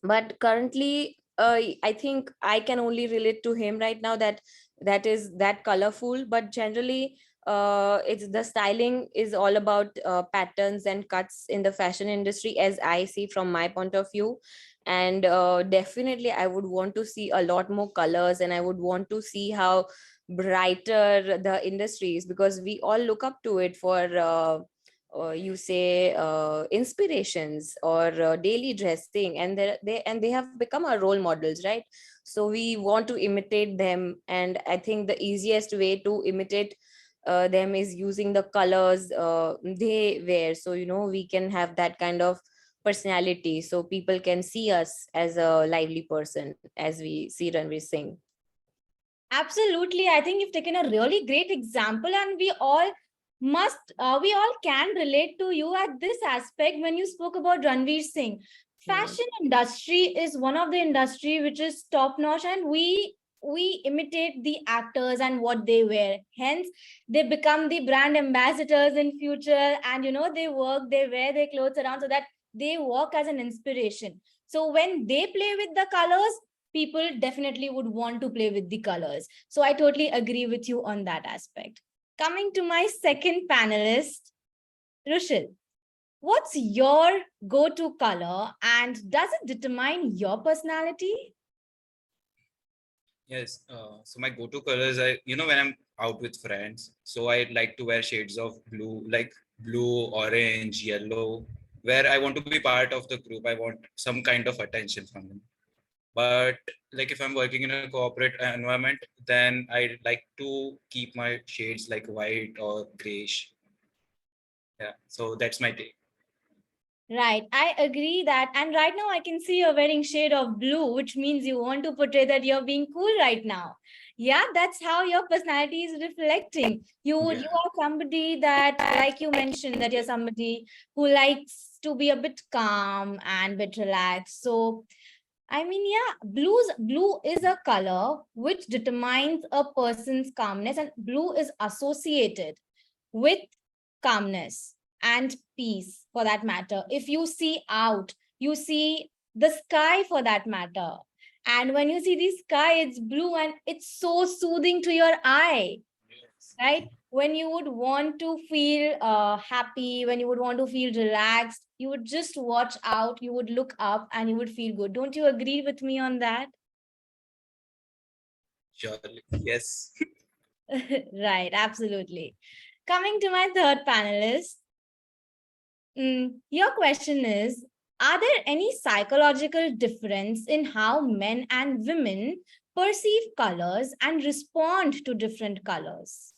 But currently I think I can only relate to him right now, that is that colorful. But generally it's the styling is all about patterns and cuts in the fashion industry, as I see from my point of view. And definitely I would want to see a lot more colors, and I would want to see how brighter the industry is, because we all look up to it for you say inspirations or daily dressing, and they have become our role models, right? So we want to imitate them, and I think the easiest way to imitate them is using the colors they wear, so we can have that kind of personality, so people can see us as a lively person as we see Ranveer Singh. Absolutely. I think you've taken a really great example, and we all can relate to you at this aspect when you spoke about Ranveer Singh. Fashion industry is one of the industry which is top notch, and we imitate the actors and what they wear. Hence, they become the brand ambassadors in future, and they wear their clothes around so that they work as an inspiration. So when they play with the colors, people definitely would want to play with the colors. So I totally agree with you on that aspect. Coming to my second panelist, Rushil, what's your go-to color and does it determine your personality? Yes. So my go-to colors are, when I'm out with friends, so I like to wear shades of blue, like blue, orange, yellow, where I want to be part of the group. I want some kind of attention from them. But like if I'm working in a corporate environment, then I like to keep my shades like white or grayish. Yeah. So that's my take. Right, I agree that. And right now I can see you're wearing shade of blue, which means you want to portray that you're being cool right now. Yeah, that's how your personality is reflecting. You are somebody that, like you mentioned, that you're somebody who likes to be a bit calm and bit relaxed. So I mean, yeah, blue is a color which determines a person's calmness, and blue is associated with calmness and peace for that matter. If you see out, you see the sky for that matter. And when you see the sky, it's blue and it's so soothing to your eye, right? When you would want to feel happy, when you would want to feel relaxed, you would just watch out, you would look up and you would feel good. Don't you agree with me on that? Surely. Yes. Right, absolutely. Coming to my third panelist, your question is, are there any psychological difference in how men and women perceive colors and respond to different colors?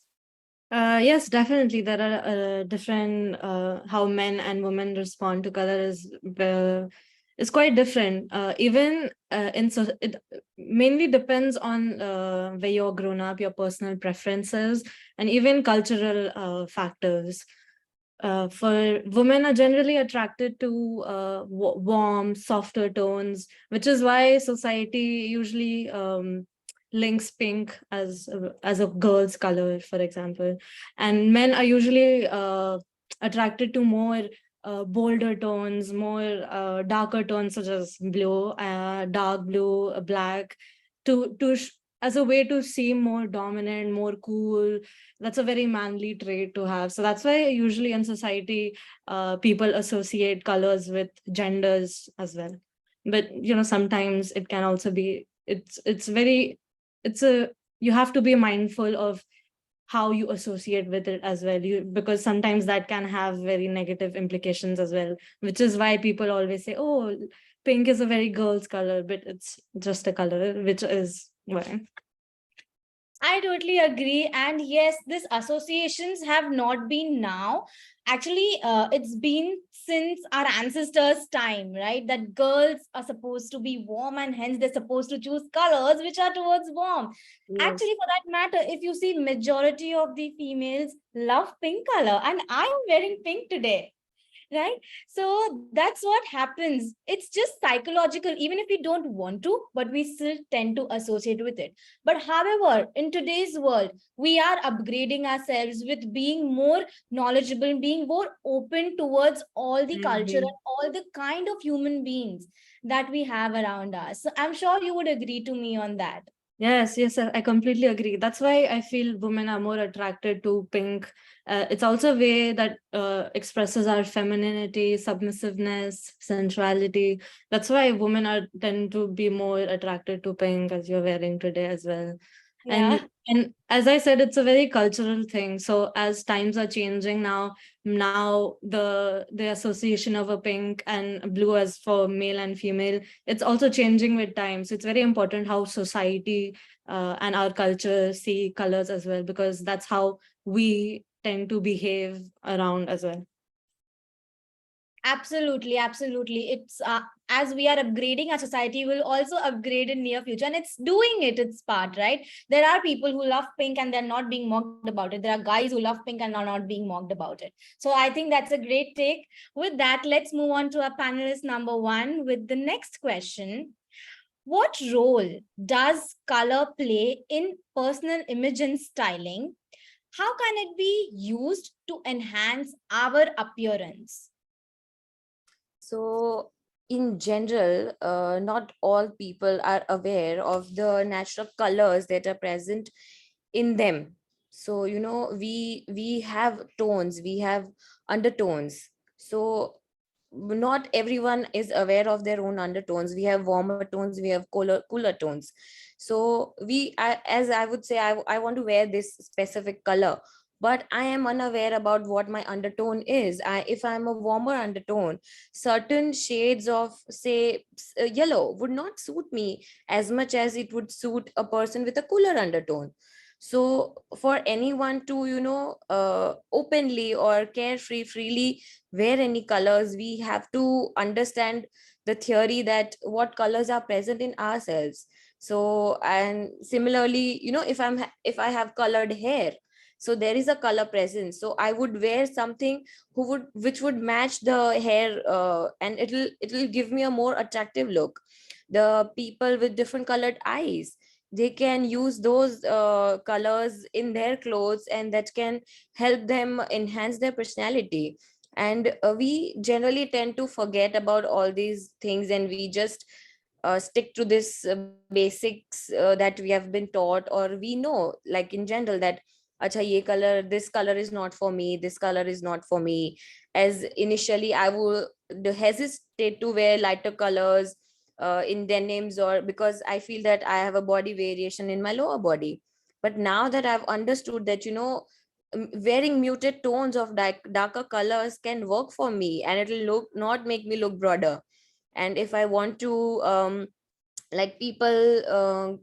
Yes, definitely. There are different how men and women respond to color is quite different. Even in so it mainly depends on where you're grown up, your personal preferences, and even cultural factors. For women are generally attracted to warm, softer tones, which is why society usually links pink as a girl's color, for example. And men are usually attracted to more bolder tones, more darker tones such as blue, dark blue, black, as a way to seem more dominant, more cool. That's a very manly trait to have. So that's why usually in society, people associate colors with genders as well. But sometimes it can also be it's a you have to be mindful of how you associate with it as well, because sometimes that can have very negative implications as well, which is why people always say, oh, pink is a very girl's color, but it's just a color, which is why. I totally agree. And yes, these associations have not been now. Actually, it's been since our ancestors' time, right? That girls are supposed to be warm and hence they're supposed to choose colors which are towards warm. Yes. Actually, for that matter, if you see majority of the females love pink color and I'm wearing pink today. Right, so that's what happens. It's just psychological, even if we don't want to, but we still tend to associate with it. But however, in today's world, we are upgrading ourselves with being more knowledgeable, being more open towards all the culture and all the kind of human beings that we have around us. So I'm sure you would agree to me on that. Yes, I completely agree. That's why I feel women are more attracted to pink. It's also a way that expresses our femininity, submissiveness, sensuality. That's why women tend to be more attracted to pink, as you're wearing today as well. Yeah. And as I said, it's a very cultural thing. So as times are changing now the association of a pink and blue as for male and female, it's also changing with time. So it's very important how society and our culture see colors as well, because that's how we tend to behave around as well. Absolutely, absolutely. It's as we are upgrading, our society will also upgrade in near future, and it's doing its part, right? There are people who love pink and they're not being mocked about it. There are guys who love pink and are not being mocked about it. So I think that's a great take. With that, let's move on to our panelist number one with the next question. What role does color play in personal image and styling? How can it be used to enhance our appearance? So, in general, not all people are aware of the natural colors that are present in them. So, you know, we have tones, we have undertones. So not everyone is aware of their own undertones. We have warmer tones, we have cooler tones. So as I would say, I want to wear this specific color, but I am unaware about what my undertone is. If I'm a warmer undertone, certain shades of, say, yellow would not suit me as much as it would suit a person with a cooler undertone. So for anyone to, you know, openly or carefree freely wear any colors, we have to understand the theory that what colors are present in ourselves. So, and similarly, you know, if I have colored hair, so there is a color present, so I would wear something which would match the hair, and it'll give me a more attractive look. The people with different colored eyes, they can use those colors in their clothes, and that can help them enhance their personality. And we generally tend to forget about all these things, and we just stick to this basics that we have been taught, or we know, like in general, that acha ye color, this color is not for me, this color is not for me. As initially I would hesitate to wear lighter colors in denims, or because I feel that I have a body variation in my lower body. But now that I've understood that, you know, wearing muted tones of darker colors can work for me, and it'll not make me look broader. And if I want to like people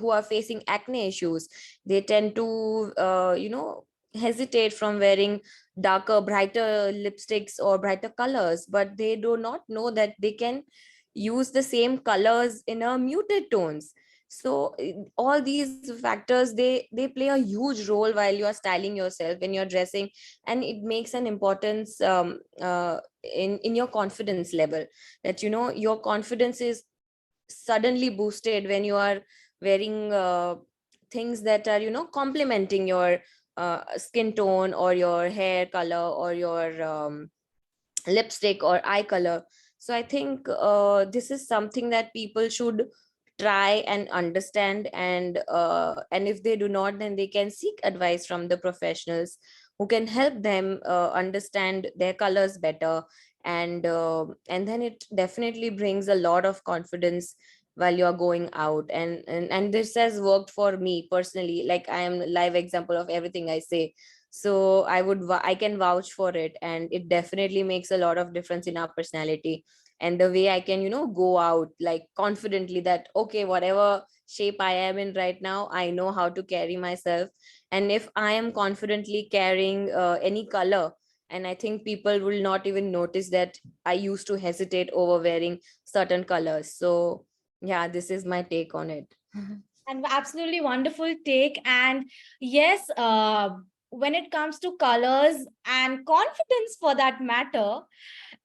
who are facing acne issues, they tend to you know, hesitate from wearing darker, brighter lipsticks or brighter colors, but they do not know that they can use the same colors in a muted tones. So all these factors, they play a huge role while you are styling yourself, when you're dressing, and it makes an importance in your confidence level, that, you know, your confidence is suddenly boosted when you are wearing things that are, you know, complementing your skin tone or your hair color or your lipstick or eye color. So I think this is something that people should try and understand, and if they do not, then they can seek advice from the professionals who can help them understand their colors better. And then it definitely brings a lot of confidence while you're going out, and this has worked for me personally. Like, I am a live example of everything I say. So I can vouch for it, and it definitely makes a lot of difference in our personality, and the way I can, you know, go out like confidently, that okay, whatever shape I am in right now, I know how to carry myself. And if I am confidently carrying any color, and I think people will not even notice that I used to hesitate over wearing certain colors. So yeah, this is my take on it. And absolutely wonderful take. And yes, when it comes to colors and confidence for that matter,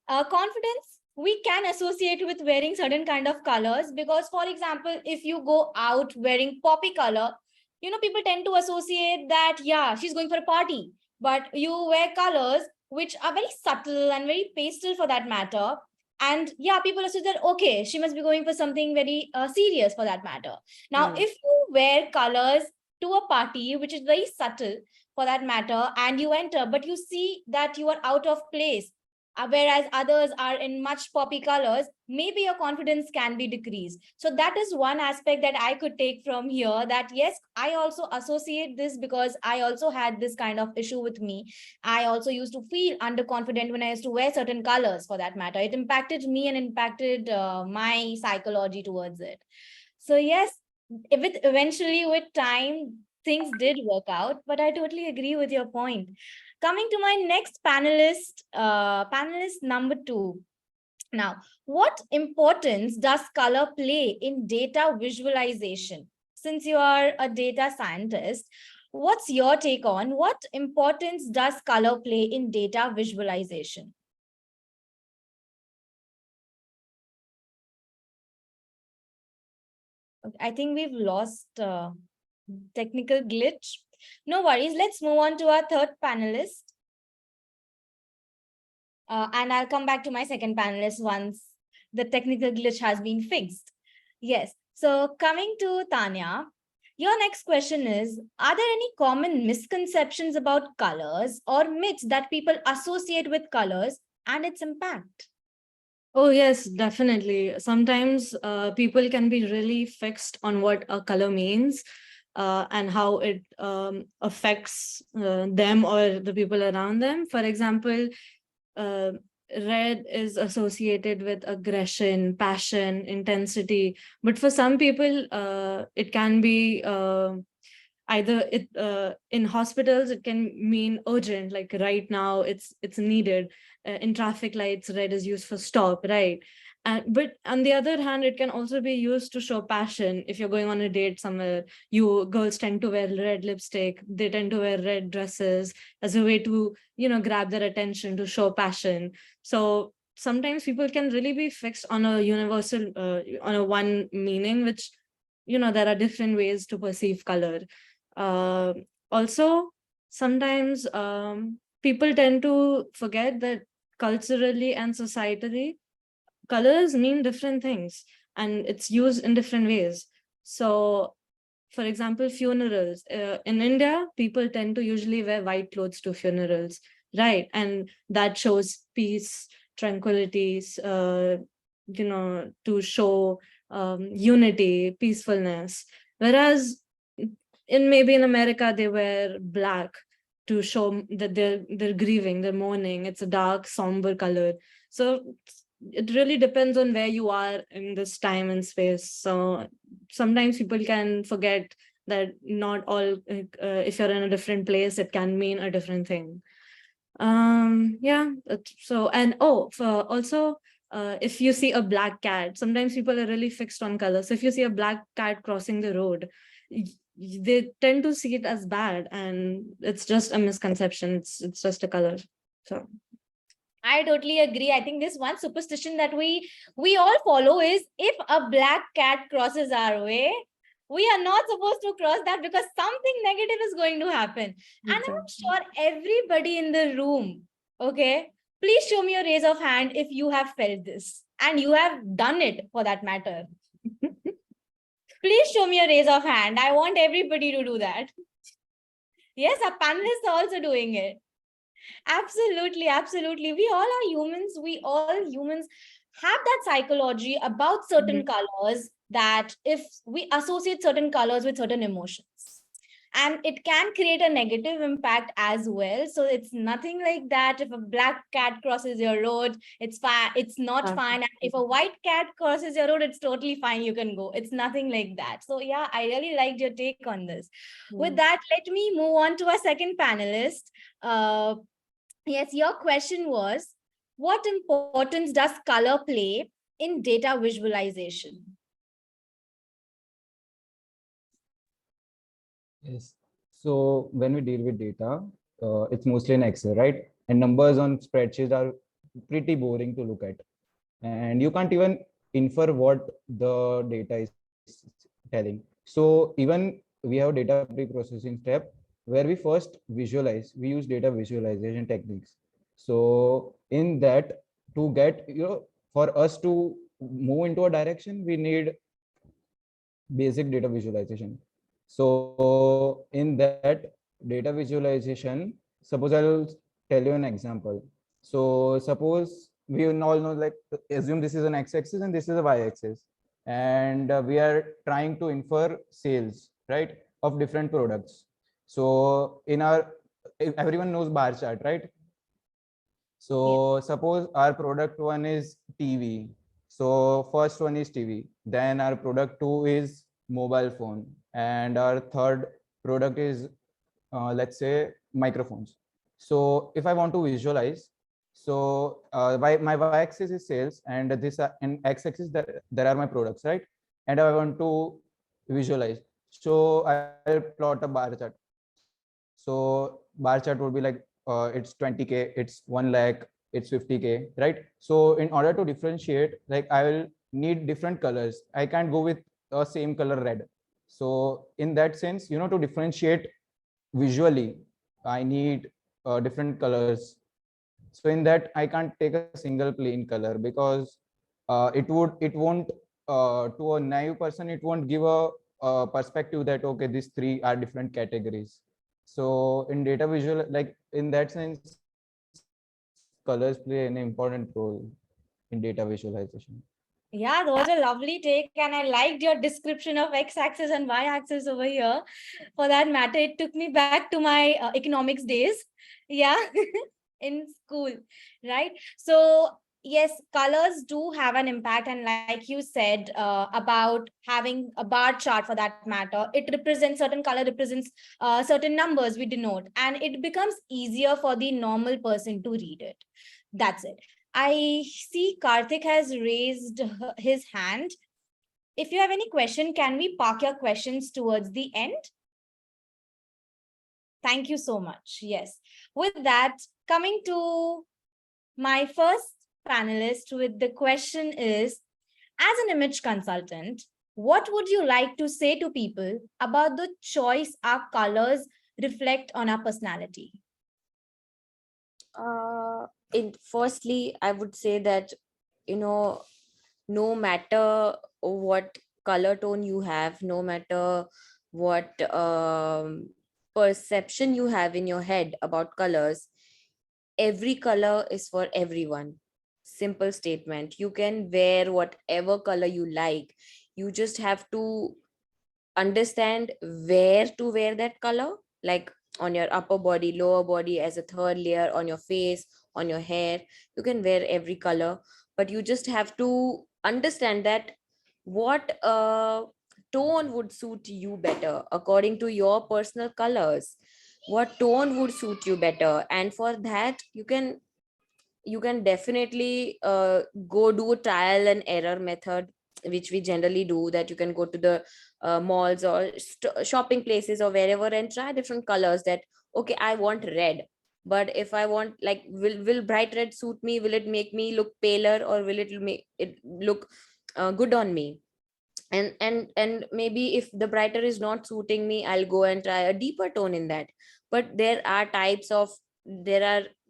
confidence we can associate with wearing certain kind of colors, because for example, if you go out wearing poppy color, you know, people tend to associate that, yeah, she's going for a party. But you wear colors which are very subtle and very pastel for that matter, and yeah, people assume that okay, she must be going for something very serious for that matter. Now if you wear colors to a party which is very subtle for that matter, and you enter but you see that you are out of place, whereas others are in much poppy colors, maybe your confidence can be decreased. So that is one aspect that I could take from here, that yes, I also associate this because I also had this kind of issue with me. I also used to feel underconfident when I used to wear certain colors for that matter. It impacted me and impacted my psychology towards it. So yes, eventually with time, things did work out, but I totally agree with your point. Coming to my next panelist, panelist number 2. Now, what importance does color play in data visualization? Since you are a data scientist, what's your take on what importance does color play in data visualization? I think we've lost technical glitch. No worries. Let's move on to our third panelist. And I'll come back to my second panelist once the technical glitch has been fixed. Yes. So coming to Tanya, Your next question is, are there any common misconceptions about colors or myths that people associate with colors and its impact? Oh, yes, definitely. Sometimes people can be really fixed on what a color means and how it affects them or the people around them. For example, uh, red is associated with aggression, passion, intensity. But for some people, it can be either in hospitals it can mean urgent, like right now it's needed. In traffic lights, red is used for stop, right? And but on the other hand, it can also be used to show passion. If you're going on a date somewhere, you girls tend to wear red lipstick, they tend to wear red dresses as a way to, grab their attention, to show passion. So sometimes people can really be fixed on a universal on a one meaning, which, there are different ways to perceive color. uh, Also, sometimes people tend to forget that culturally and societally, colors mean different things and it's used in different ways. So, for example, funerals. In India, people tend to usually wear white clothes to funerals, right? And that shows peace, tranquility, to show unity, peacefulness. Whereas maybe in America, they wear black to show that they're grieving, they're mourning. It's a dark, somber color. So it really depends on where you are in this time and space. So sometimes people can forget that not all, if you're in a different place, it can mean a different thing. Yeah. So, and also, if you see a black cat, sometimes people are really fixed on color. So if you see a black cat crossing the road, they tend to see it as bad, and it's just a misconception. It's just a color. So I totally agree. I think this one superstition that we all follow is, if a black cat crosses our way, we are not supposed to cross that because something negative is going to happen. And I'm sure everybody in the room, okay, please show me a raise of hand if you have felt this and you have done it for that matter. Please show me a raise of hand. I want everybody to do that. Yes, our panelists are also doing it. Absolutely, absolutely. We all are humans. We all humans have that psychology about certain colors, that if we associate certain colors with certain emotions, and it can create a negative impact as well. So it's nothing like that. If a black cat crosses your road, it's fine. It's not fine. And if a white cat crosses your road, it's totally fine. You can go. It's nothing like that. So yeah, I really liked your take on this. With that, let me move on to our second panelist. Yes, your question was, what importance does color play in data visualization? Yes. So when we deal with data, it's mostly in Excel, right? And numbers on spreadsheets are pretty boring to look at. And you can't even infer what the data is telling. So even we have data pre-processing step where we first visualize, we use data visualization techniques. So in that, to get, for us to move into a direction, we need basic data visualization. So in that data visualization, suppose I'll tell you an example. So suppose we all know, like, assume this is an x-axis and this is a y-axis, and we are trying to infer sales, right, of different products. So in our, everyone knows bar chart, right? So suppose our product one is TV. So first one is TV. Then our product two is mobile phone. And our third product is, let's say, microphones. So if I want to visualize, so my y-axis is sales, and this in x-axis there are my products, right? And I want to visualize. So I'll plot a bar chart. So bar chart would be like, it's 20K, it's 1 lakh, it's 50K, right? So in order to differentiate, like, I will need different colors. I can't go with a same color red. So in that sense, to differentiate visually, I need different colors. So in that, I can't take a single plain color, because it won't to a naive person, it won't give a perspective that okay, these three are different categories. So in data visual, like in that sense, colors play an important role in data visualization. Yeah, those are lovely take, and I liked your description of x-axis and y-axis over here. For that matter, it took me back to my economics days. Yeah, in school, right? So yes, colors do have an impact, and like you said about having a bar chart for that matter, it represents certain color represents certain numbers we denote, and it becomes easier for the normal person to read it. That's it. I see Karthik has raised his hand. If you have any question, can we park your questions towards the end? Thank you so much. Yes. With that, coming to my first panelist with the question is, as an image consultant, what would you like to say to people about the choice our colors reflect on our personality? Firstly, I would say that, no matter what color tone you have, no matter what perception you have in your head about colors, every color is for everyone. Simple statement. You can wear whatever color you like. You just have to understand where to wear that color, like on your upper body, lower body, as a third layer, on your face, on your hair. You can wear every color, but you just have to understand that what tone would suit you better according to your personal colors. What tone would suit you better, and for that you can definitely go do a trial and error method, which we generally do, that you can go to the malls or shopping places or wherever and try different colors. That okay, I want red, but if I want, like, will bright red suit me? Will it make me look paler, or will it make it look good on me? And maybe if the brighter is not suiting me, I'll go and try a deeper tone in that. But there are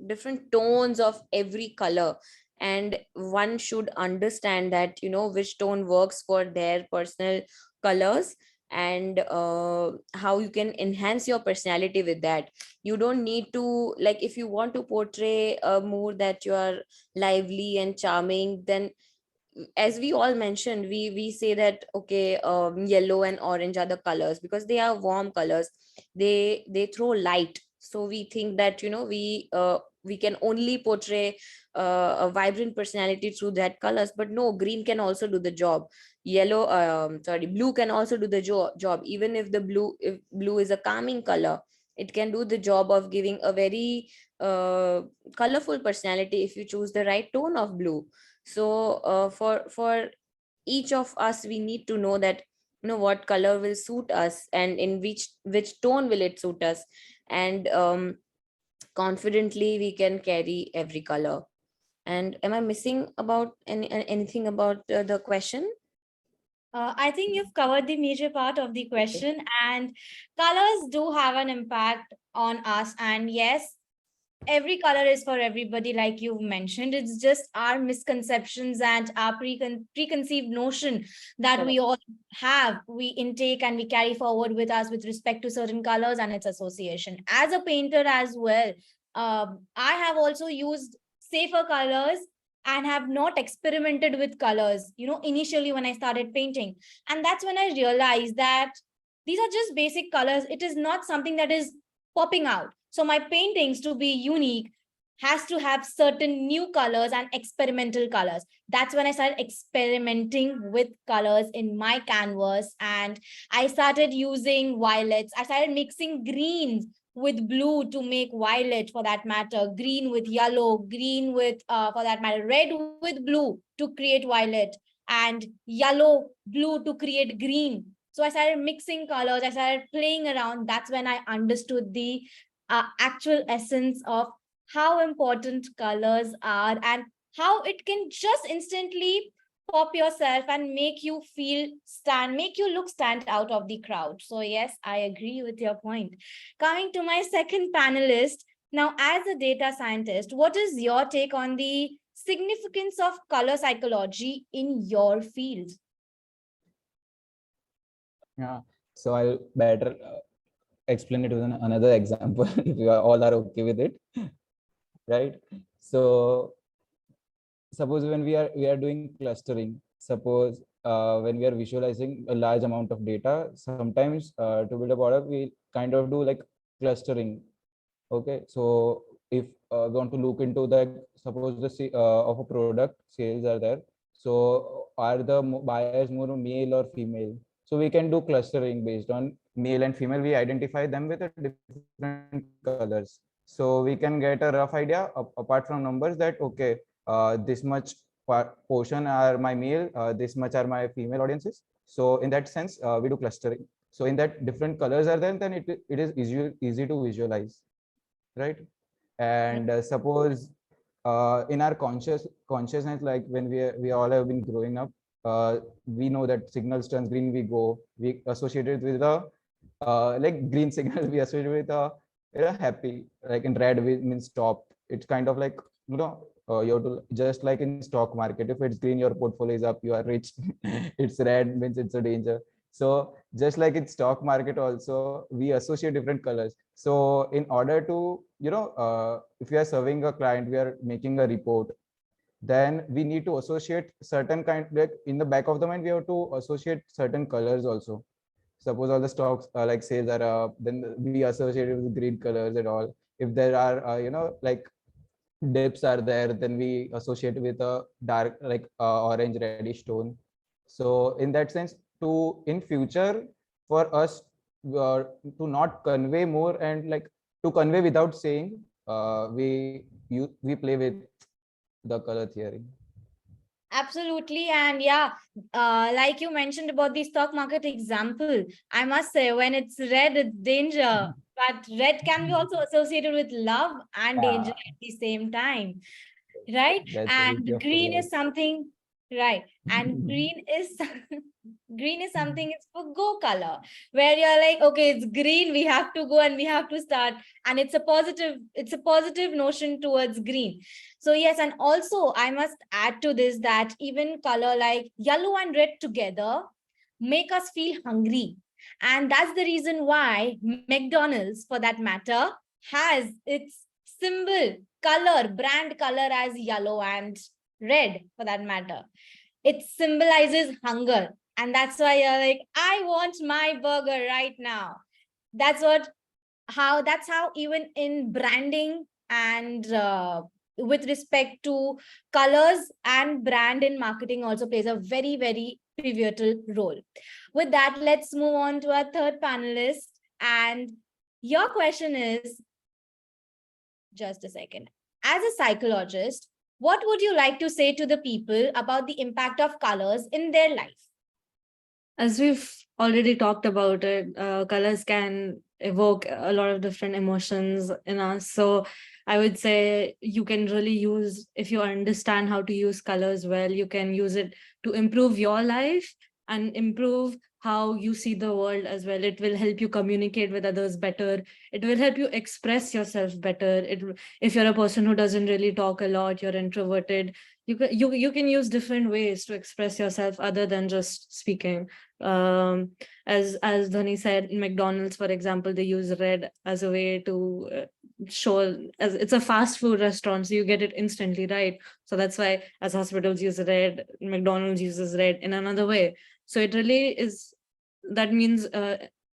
different tones of every color, and one should understand that, which tone works for their personal colors, and how you can enhance your personality with that. You don't need to, like, if you want to portray a mood that you are lively and charming, then, as we all mentioned, we say that okay, yellow and orange are the colors because they are warm colors. They throw light, so we think that, we can only portray a vibrant personality through that colors. But no, green can also do the job. Blue can also do the job. Even if blue is a calming color, it can do the job of giving a very colorful personality if you choose the right tone of blue. So for each of us, we need to know that, what color will suit us, and in which tone will it suit us, and confidently we can carry every color. And am I missing about anything about the question? I think you've covered the major part of the question, and colors do have an impact on us. And yes, every color is for everybody, like you've mentioned. It's just our misconceptions and our preconceived notion that we all have, we intake and we carry forward with us with respect to certain colors and its association. As a painter as well, I have also used safer colors and have not experimented with colors, initially when I started painting. And that's when I realized that these are just basic colors. It is not something that is popping out. So my paintings, to be unique, has to have certain new colors and experimental colors. That's when I started experimenting with colors in my canvas, and I started using violets. I started mixing greens with blue to make violet, for that matter, green with yellow, green with, for that matter, red with blue to create violet, and yellow, blue to create green. So I started mixing colors, I started playing around. That's when I understood the actual essence of how important colors are, and how it can just instantly pop yourself and make you make you look stand out of the crowd. So yes, I agree with your point. Coming to my second panelist, now as a data scientist, what is your take on the significance of color psychology in your field? Yeah. So I'll better explain it with another example if you are all are okay with it, right? So suppose when we are doing clustering, suppose when we are visualizing a large amount of data, sometimes to build a product, we kind of do like clustering. Okay, so if we want to look into the, suppose the of a product sales are there, so are the buyers more male or female? So we can do clustering based on male and female. We identify them with a different colors, so we can get a rough idea apart from numbers that okay, this much portion are my male, this much are my female audiences. So in that sense, we do clustering. So in that different colors are there, then it is easy to visualize, right? And suppose in our consciousness, like when we all have been growing up, we know that signals turns green, we associate it with a like green signal we associate with a happy, like in red means stop. It's kind of like, you have to, just like in stock market, if it's green your portfolio is up, you are rich. It's red means it's a danger. So just like in stock market also, we associate different colors. So in order to, if we are serving a client, we are making a report, then we need to associate certain kind, like in the back of the mind, we have to associate certain colors also. Suppose all the stocks like sales are up, then we associate it with green colors and all. If there are, like dips are there, then we associate with a dark, like orange reddish tone. So in that sense, to in future, for us to not convey more and like to convey without saying, we play with the color theory. Absolutely. And yeah, like you mentioned about the stock market example, I must say when it's red, it's danger. But red can be also associated with love and danger at the same time, right? That's the beauty And of green colors. is something, right? And green is green is something, it's for go color, where you're like, okay, it's green, we have to go and we have to start. And it's a positive notion towards green. So yes, and also I must add to this that even color like yellow and red together make us feel hungry. And that's the reason why McDonald's, for that matter, has its symbol color, brand color as yellow and red, for that matter. It symbolizes hunger. And that's why you're like, I want my burger right now. That's how even in branding and with respect to colors and brand in marketing also plays a very, very pivotal role. With that, let's move on to our third panelist. And your question is, just a second. As a psychologist, what would you like to say to the people about the impact of colors in their life? As we've already talked about it, colors can evoke a lot of different emotions in us. So I would say you can really use, if you understand how to use colors well, you can use it to improve your life and improve how you see the world as well. It will help you communicate with others better. It will help you express yourself better. If you're a person who doesn't really talk a lot, you're introverted, you can use different ways to express yourself other than just speaking. As Dhani said, McDonald's, for example, they use red as a way to show, as it's a fast food restaurant, so you get it instantly, right? So that's why as hospitals use red, McDonald's uses red in another way. So it really is, that means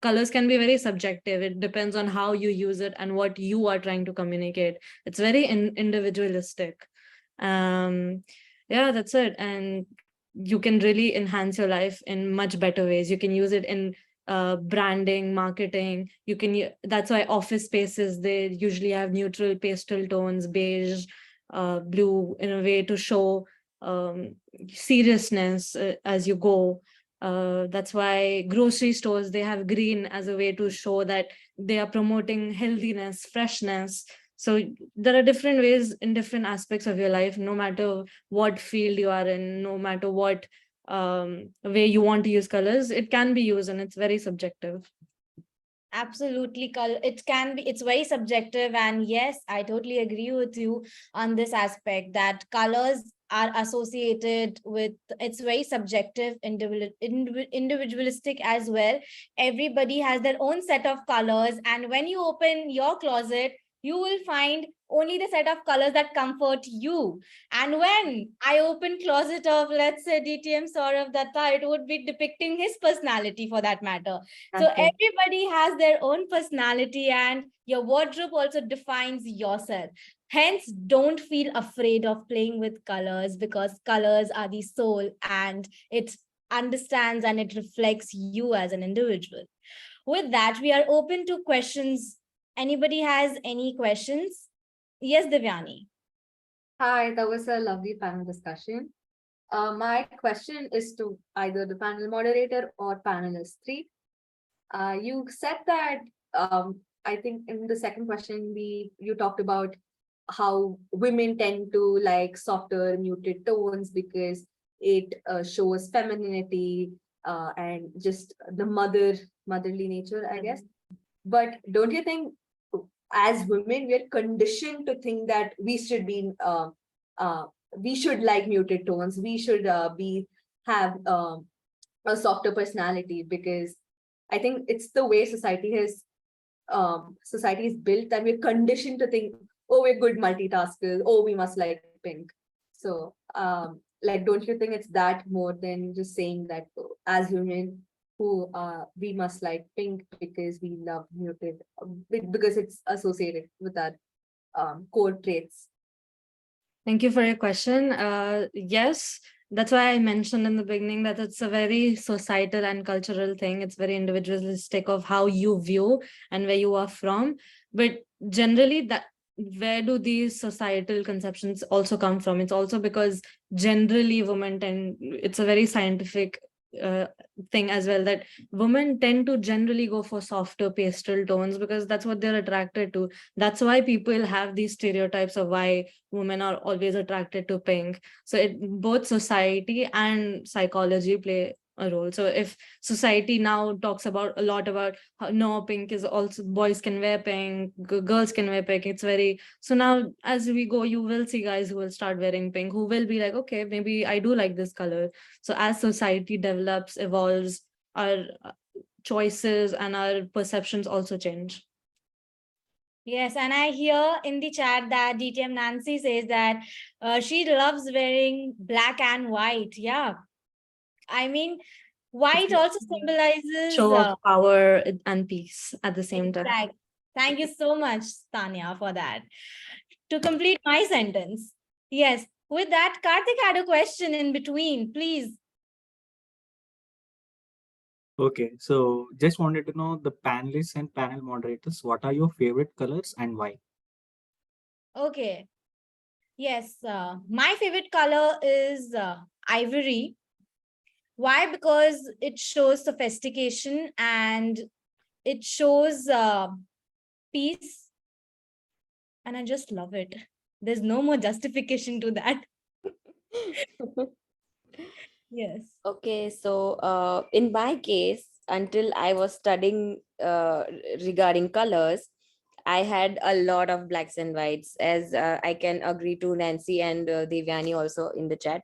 colors can be very subjective. It depends on how you use it and what you are trying to communicate. It's very individualistic. Yeah, that's it. And you can really enhance your life in much better ways. You can use it in branding, marketing. You can, that's why office spaces, they usually have neutral pastel tones, beige, blue, in a way to show seriousness as you go. That's why grocery stores, they have green as a way to show that they are promoting healthiness, freshness. So there are different ways in different aspects of your life, no matter what field you are in, no matter what way you want to use colors, it can be used, and it's very subjective. Absolutely, color. It can be, it's very subjective. And yes, I totally agree with you on this aspect that colors are associated with, it's very subjective, individualistic as well. Everybody has their own set of colors, and when you open your closet, you will find only the set of colors that comfort you. And when I open closet of, let's say, DTM Saurav Datta, it would be depicting his personality for that matter. So Okay. everybody has their own personality, and your wardrobe also defines yourself. Hence, don't feel afraid of playing with colors, because colors are the soul and it understands and it reflects you as an individual. With that, we are open to questions. Anybody has any questions? Yes, Divyani. Hi, that was a lovely panel discussion. My question is to either the panel moderator or panelist three. You said that I think in the second question you talked about how women tend to like softer, muted tones because it shows femininity and just the motherly nature, I guess. But don't you think, as women, we are conditioned to think that we should like muted tones, we should have a softer personality, because I think it's the way society is built, that we're conditioned to think, oh, we're good multitaskers, oh, we must like pink. So like, don't you think it's that more than just saying that as women who we must like pink because we love muted, because it's associated with our core traits? Thank you for your question. Yes, that's why I mentioned in the beginning that it's a very societal and cultural thing. It's very individualistic of how you view and where you are from. But generally, that where do these societal conceptions also come from? It's also because generally women tend, it's a very scientific thing as well, that women tend to generally go for softer pastel tones because that's what they're attracted to. That's why people have these stereotypes of why women are always attracted to pink. So it, both society and psychology play a role. So if society now talks about a lot about how, no, pink is also, boys can wear pink, girls can wear pink, it's very, so now as we go, you will see guys who will start wearing pink, who will be like, okay, maybe I do like this color. So as society develops, evolves, our choices and our perceptions also change. Yes, and I hear in the chat that DTM Nancy says that she loves wearing black and white. Yeah. I mean, white also symbolizes Show of power and peace at the same time. exact. Thank you so much, Tanya, for that. To complete my sentence. Yes. With that, Karthik had a question in between, please. Okay, so just wanted to know the panelists and panel moderators, what are your favorite colors and why? Okay. Yes, my favorite color is ivory. Why? Because it shows sophistication and it shows peace. And I just love it. There's no more justification to that. Yes. Okay, so in my case, until I was studying regarding colors, I had a lot of blacks and whites, as I can agree to Nancy and Devyani also in the chat.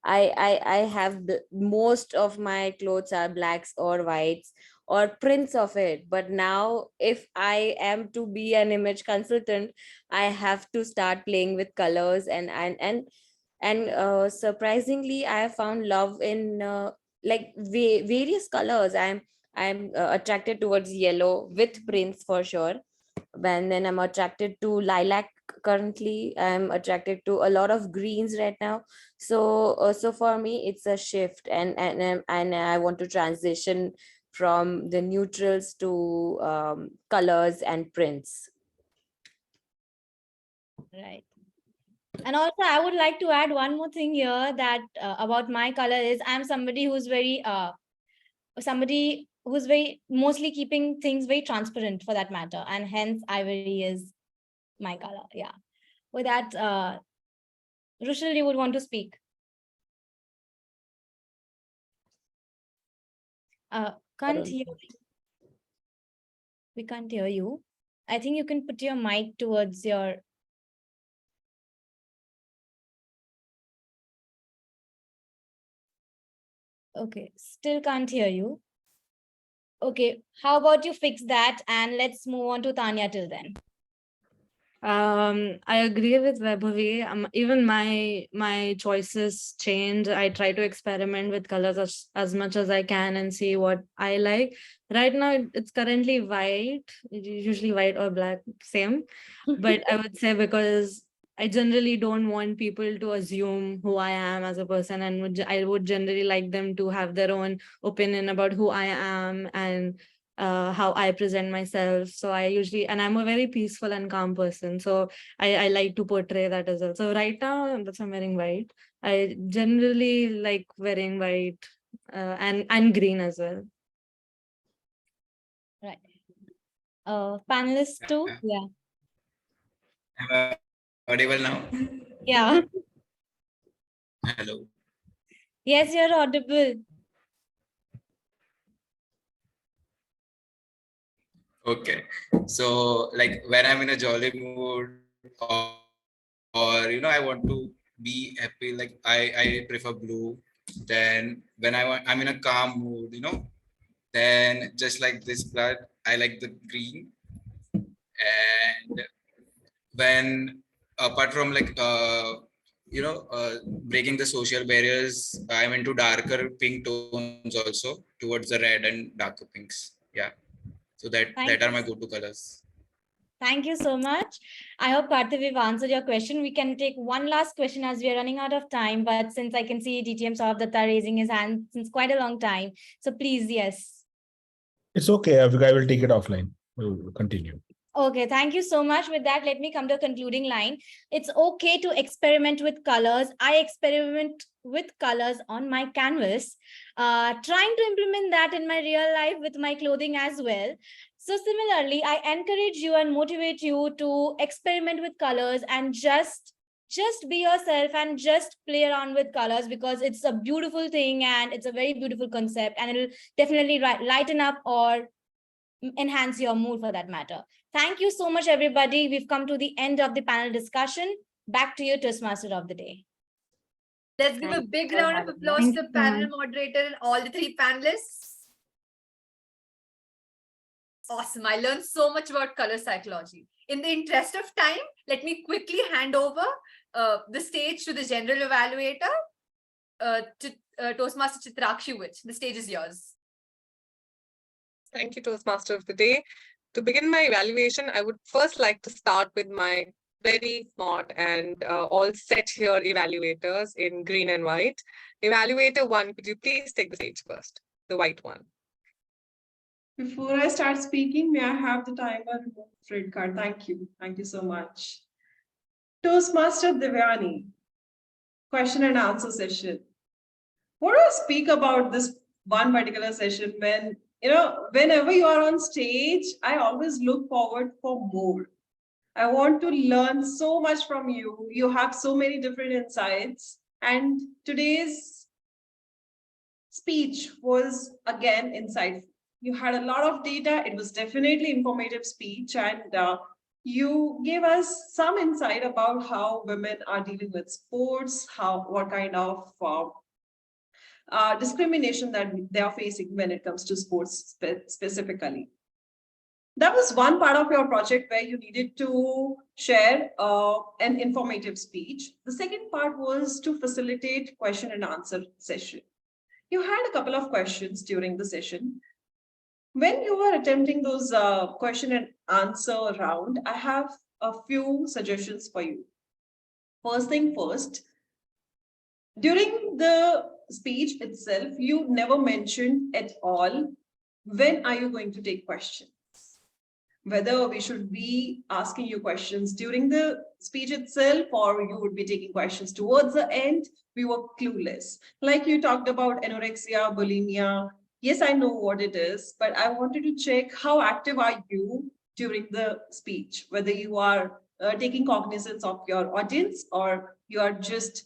I have most of my clothes are blacks or whites or prints of it. But now, if I am to be an image consultant, I have to start playing with colors and surprisingly, I have found love in like various colors. I'm attracted towards yellow with prints for sure. And then I'm attracted to lilac currently. I'm attracted to a lot of greens right now. So for me, it's a shift, and I want to transition from the neutrals to colors and prints. Right. And also, I would like to add one more thing here that about my color is I'm somebody who's very mostly keeping things very transparent for that matter, and hence ivory is my color. Yeah. With that, Rushil, you would want to speak. Can't hear. We can't hear you. I think you can put your mic towards your Okay, still can't hear you. Okay, how about you fix that and let's move on to Tanya till then. I agree with Vaibhavi. Even my choices change. I try to experiment with colors as much as I can and see what I like. Right now, it's currently white, usually white or black, same. But I would say because I generally don't want people to assume who I am as a person, and I would generally like them to have their own opinion about who I am and how I present myself. So I usually, and I'm a very peaceful and calm person. So I like to portray that as well. So right now, that's I'm wearing white. I generally like wearing white and green as well. Right. Panelists too? Yeah. Am I audible now? Yeah. Hello. Yes, you're audible. Okay. So like when I'm in a jolly mood or I want to be happy, like I prefer blue. Then when I'm in a calm mood, then just like this blood, I like the green. And when apart from like breaking the social barriers, I'm into darker pink tones also towards the red and darker pinks. Yeah. So Thank that are you. my go-to colors. Thank you so much. I hope, Parthiv, we've answered your question. We can take one last question as we are running out of time. But since I can see DTM Saurabh raising his hand since quite a long time. So please, yes. It's okay. I will take it offline. We'll continue. Okay, thank you so much. With that, let me come to a concluding line. It's okay to experiment with colors. I experiment with colors on my canvas, trying to implement that in my real life with my clothing as well. So similarly, I encourage you and motivate you to experiment with colors and just be yourself and just play around with colors, because it's a beautiful thing and it's a very beautiful concept, and it'll definitely lighten up or enhance your mood for that matter. Thank you so much, everybody. We've come to the end of the panel discussion. Back to you, Toastmaster of the day. Let's give a big round of applause to the panel moderator and all the three panelists. Awesome. I learned so much about color psychology. In the interest of time, let me quickly hand over the stage to the general evaluator, Toastmaster Chitrakshi. The stage is yours. Thank you, Toastmaster of the day. To begin my evaluation, I would first like to start with my very smart and all set here evaluators in green and white. Evaluator 1, could you please take the stage first, the white one? Before I start speaking, may I have the timer remove red card? Thank you. Thank you so much. Toastmaster Devyani, question and answer session. What do I speak about this one particular session when, whenever you are on stage, I always look forward for more. I want to learn so much from you. You have so many different insights. And today's speech was again insightful. You had a lot of data. It was definitely informative speech. And you gave us some insight about how women are dealing with sports, what kind of discrimination that they are facing when it comes to sports specifically. That was one part of your project where you needed to share an informative speech. The second part was to facilitate question and answer session. You had a couple of questions during the session. When you were attempting those question and answer round, I have a few suggestions for you. First thing first, during the speech itself, you never mentioned at all, when are you going to take questions? Whether we should be asking you questions during the speech itself or you would be taking questions towards the end, we were clueless. Like you talked about anorexia, bulimia. Yes, I know what it is, but I wanted to check how active are you during the speech, whether you are taking cognizance of your audience or you are just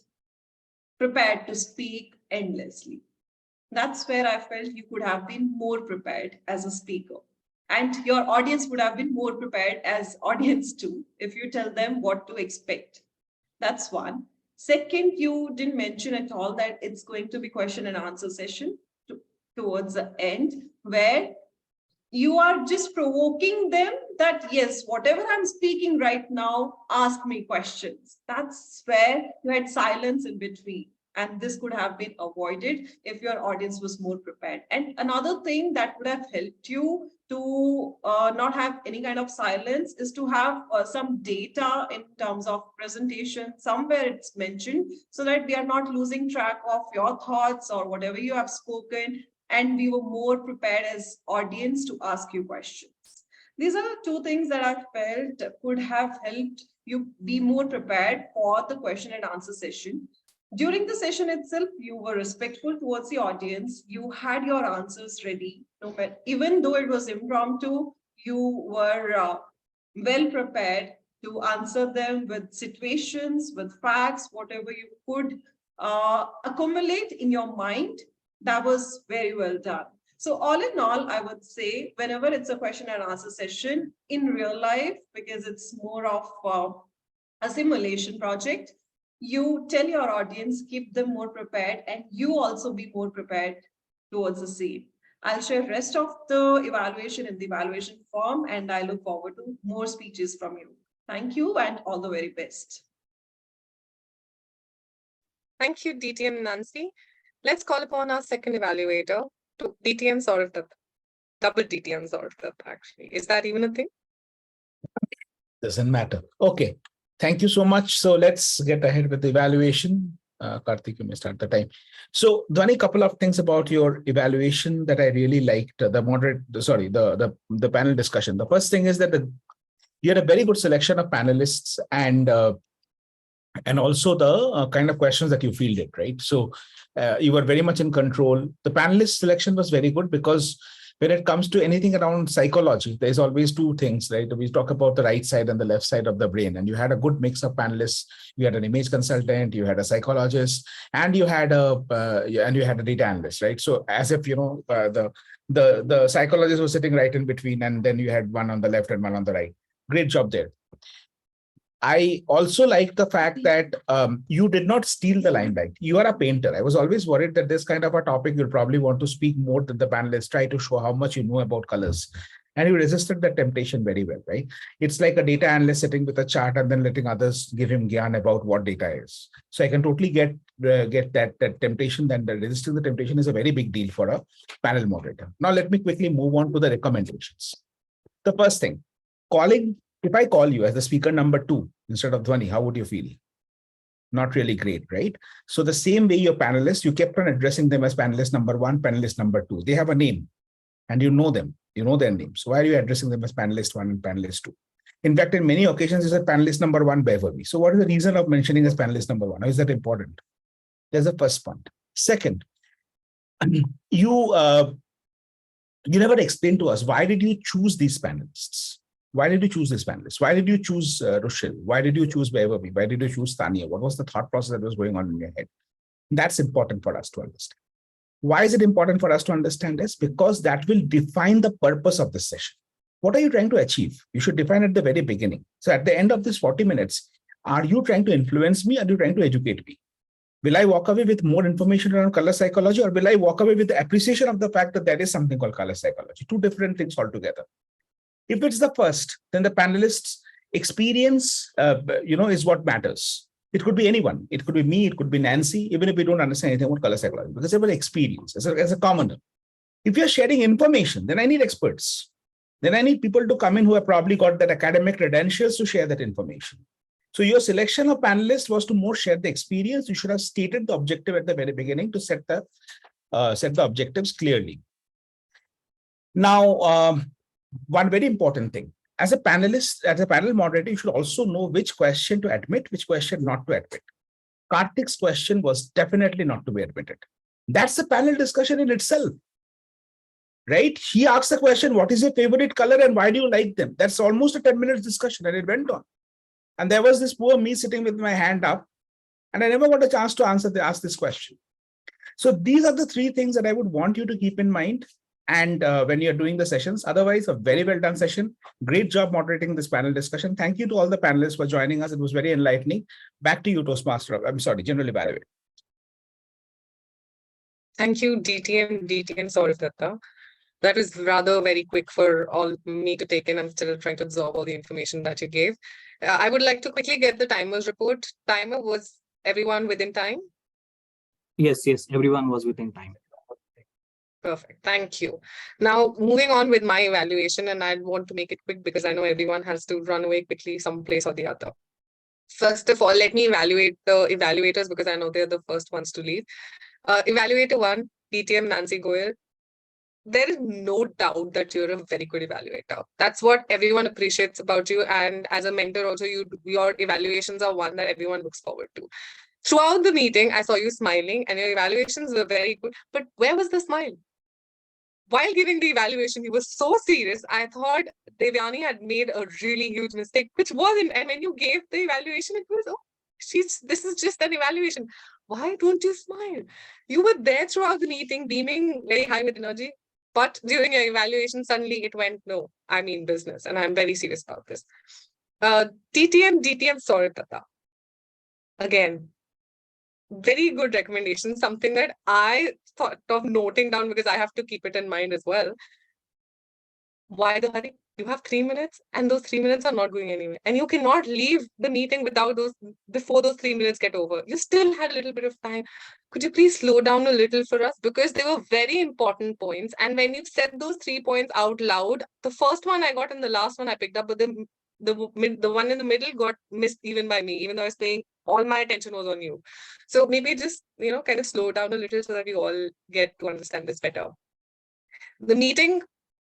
prepared to speak endlessly. That's where I felt you could have been more prepared as a speaker. And your audience would have been more prepared as audience too, if you tell them what to expect. That's one. Second, you didn't mention at all that it's going to be question and answer session towards the end, where you are just provoking them that, yes, whatever I'm speaking right now, ask me questions. That's where you had silence in between. And this could have been avoided if your audience was more prepared. And another thing that would have helped you to not have any kind of silence is to have some data in terms of presentation. Somewhere it's mentioned so that we are not losing track of your thoughts or whatever you have spoken. And we were more prepared as audience to ask you questions. These are the two things that I felt could have helped you be more prepared for the question and answer session. During the session itself, you were respectful towards the audience. You had your answers ready. Even though it was impromptu, you were well prepared to answer them with situations, with facts, whatever you could accumulate in your mind. That was very well done. So all in all, I would say whenever it's a question and answer session in real life, because it's more of a simulation project, you tell your audience, keep them more prepared, and you also be more prepared towards the same. I'll share rest of the evaluation in the evaluation form, and I look forward to more speeches from you. Thank you and all the very best. Thank you, DTM Nancy. Let's call upon our second evaluator, to DTM Saurav, double DTM Saurav actually. Is that even a thing? Doesn't matter. Okay. Thank you so much. So let's get ahead with the evaluation. Karthik, you may start the time. So Dhwani, a couple of things about your evaluation that I really liked. The panel discussion. The first thing is that you had a very good selection of panelists and also the kind of questions that you fielded, right? So you were very much in control. The panelist selection was very good because when it comes to anything around psychology, there's always two things, right? We talk about the right side and the left side of the brain, and you had a good mix of panelists. You had an image consultant, you had a psychologist, and you had a data analyst, right? So as if the psychologist was sitting right in between, and then you had one on the left and one on the right. Great job there. I also like the fact that you did not steal the limelight. You are a painter. I was always worried that this kind of a topic, you'll probably want to speak more than the panelists, try to show how much you know about colors. And you resisted that temptation very well, right? It's like a data analyst sitting with a chart and then letting others give him gyan about what data is. So I can totally get that temptation. Then resisting the temptation is a very big deal for a panel moderator. Now, let me quickly move on to the recommendations. The first thing, if I call you as the speaker number 2 instead of Dhwani, how would you feel? Not really great, right? So the same way your panelists, you kept on addressing them as panelist number 1, panelist number 2. They have a name and you know them, you know their names. So why are you addressing them as panelist 1 and panelist 2? In fact, in many occasions, you said panelist number 1 bever me. So what is the reason of mentioning as panelist number 1? How is that important? There's a first point. Second, you never explained to us, why did you choose these panelists? Why did you choose this panelist? Why did you choose Rushil? Why did you choose Beverby? Why did you choose Tanya? What was the thought process that was going on in your head? That's important for us to understand. Why is it important for us to understand this? Because that will define the purpose of this session. What are you trying to achieve? You should define at the very beginning. So at the end of this 40 minutes, are you trying to influence me? Or are you trying to educate me? Will I walk away with more information around color psychology, or will I walk away with the appreciation of the fact that there is something called color psychology? Two different things altogether. If it's the first, then the panelists' experience, is what matters. It could be anyone. It could be me. It could be Nancy, even if we don't understand anything about color psychology, because they have an experience as a commoner. If you're sharing information, then I need experts. Then I need people to come in who have probably got that academic credentials to share that information. So your selection of panelists was to more share the experience. You should have stated the objective at the very beginning to set the objectives clearly. Now, one very important thing, as a panelist, as a panel moderator, you should also know which question to admit, which question not to admit. Karthik's question was definitely not to be admitted. That's a panel discussion in itself, right? He asked the question, what is your favorite color and why do you like them? That's almost a 10 minutes discussion, and it went on. And there was this poor me sitting with my hand up, and I never got a chance to ask this question. So these are the 3 things that I would want you to keep in mind and when you're doing the sessions. Otherwise, a very well done session. Great job moderating this panel discussion. Thank you to all the panelists for joining us. It was very enlightening. Back to you, Toastmaster. I'm sorry, General Evaluator. Thank you, DTM Saurabh. That was rather very quick for all me to take in. I'm still trying to absorb all the information that you gave. I would like to quickly get the timer's report. Timer, was everyone within time? Yes, everyone was within time. Perfect. Thank you. Now, moving on with my evaluation, and I want to make it quick because I know everyone has to run away quickly someplace or the other. First of all, let me evaluate the evaluators because I know they're the first ones to leave. Evaluator 1, DTM Nancy Goyal. There is no doubt that you're a very good evaluator. That's what everyone appreciates about you. And as a mentor also, your evaluations are one that everyone looks forward to. Throughout the meeting, I saw you smiling and your evaluations were very good. But where was the smile? While giving the evaluation, he was so serious. I thought Devyani had made a really huge mistake, which wasn't. And when you gave the evaluation, it was, this is just an evaluation. Why don't you smile? You were there throughout the meeting, beaming very high with energy. But during your evaluation, suddenly it went, no, I mean business. And I'm very serious about this. DTM Saurabh. Again, very good recommendation, something that I thought of noting down because I have to keep it in mind as well. Why the hurry? You have 3 minutes and those 3 minutes are not going anywhere. And you cannot leave the meeting before those 3 minutes get over. You still had a little bit of time. Could you please slow down a little for us? Because they were very important points. And when you said those 3 points out loud, the first one I got and the last one I picked up, but the one in the middle got missed even by me, even though I was paying, all my attention was on you. So maybe just, kind of slow down a little so that we all get to understand this better. The meeting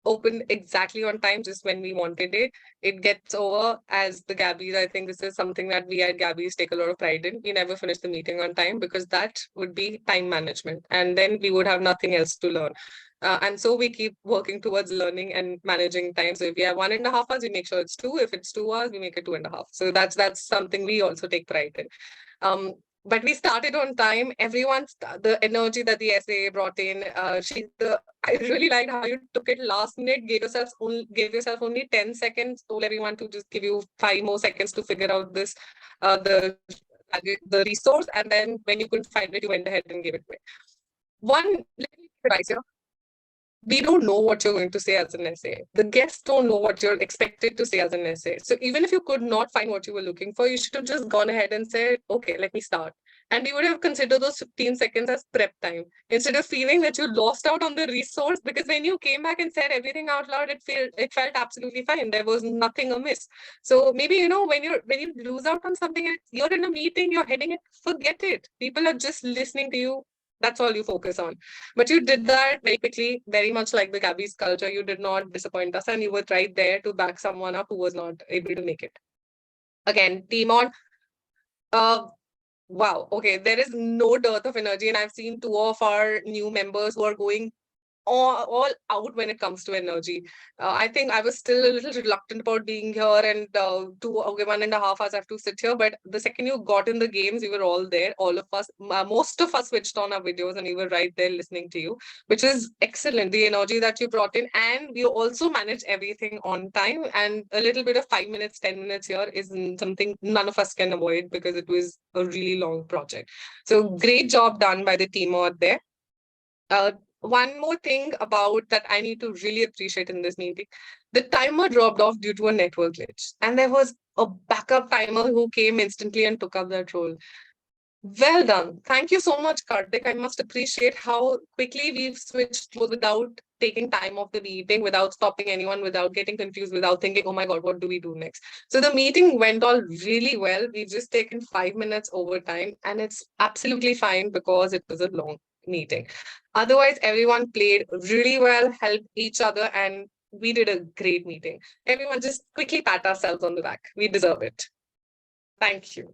opened exactly on time, just when we wanted it. It gets over as the Gabbys. I think this is something that we at Gabbys take a lot of pride in. We never finish the meeting on time because that would be time management. And then we would have nothing else to learn. And so we keep working towards learning and managing time. So if we have 1.5 hours, we make sure it's 2. If it's 2 hours, we make it 2.5. So that's something we also take pride in. But we started on time. The energy that the SAA brought in, I really liked how you took it last minute, gave yourself only 10 seconds, told everyone to just give you 5 more seconds to figure out this, the resource. And then when you couldn't find it, you went ahead and gave it away. One little advice here. We don't know what you're going to say as an essay. The guests don't know what you're expected to say as an essay. So even if you could not find what you were looking for, you should have just gone ahead and said, okay, let me start. And we would have considered those 15 seconds as prep time instead of feeling that you lost out on the resource, because when you came back and said everything out loud, it felt absolutely fine. There was nothing amiss. So maybe, when you lose out on something, you're in a meeting, you're heading it, forget it. People are just listening to you. That's all you focus on. But you did that very quickly, very much like the Gabbys culture. You did not disappoint us and you were right there to back someone up who was not able to make it. Again, team on. Wow. Okay. There is no dearth of energy. And I've seen 2 of our new members who are going all out when it comes to energy. I think I was still a little reluctant about being here and 1.5 hours I have to sit here. But the second you got in the games, we were all there. All of us, most of us switched on our videos and we were right there listening to you, which is excellent. The energy that you brought in, and you also managed everything on time. And a little bit of 5 minutes, 10 minutes here is something none of us can avoid because it was a really long project. So great job done by the team out there. One more thing about that I need to really appreciate in this meeting. The timer dropped off due to a network glitch. And there was a backup timer who came instantly and took up that role. Well done. Thank you so much, Karthik. I must appreciate how quickly we've switched without taking time off the meeting, without stopping anyone, without getting confused, without thinking, oh my God, what do we do next? So the meeting went all really well. We've just taken 5 minutes over time and it's absolutely fine because it was a long meeting. Otherwise, everyone played really well, helped each other, and we did a great meeting. Everyone just quickly pat ourselves on the back. We deserve it. Thank you.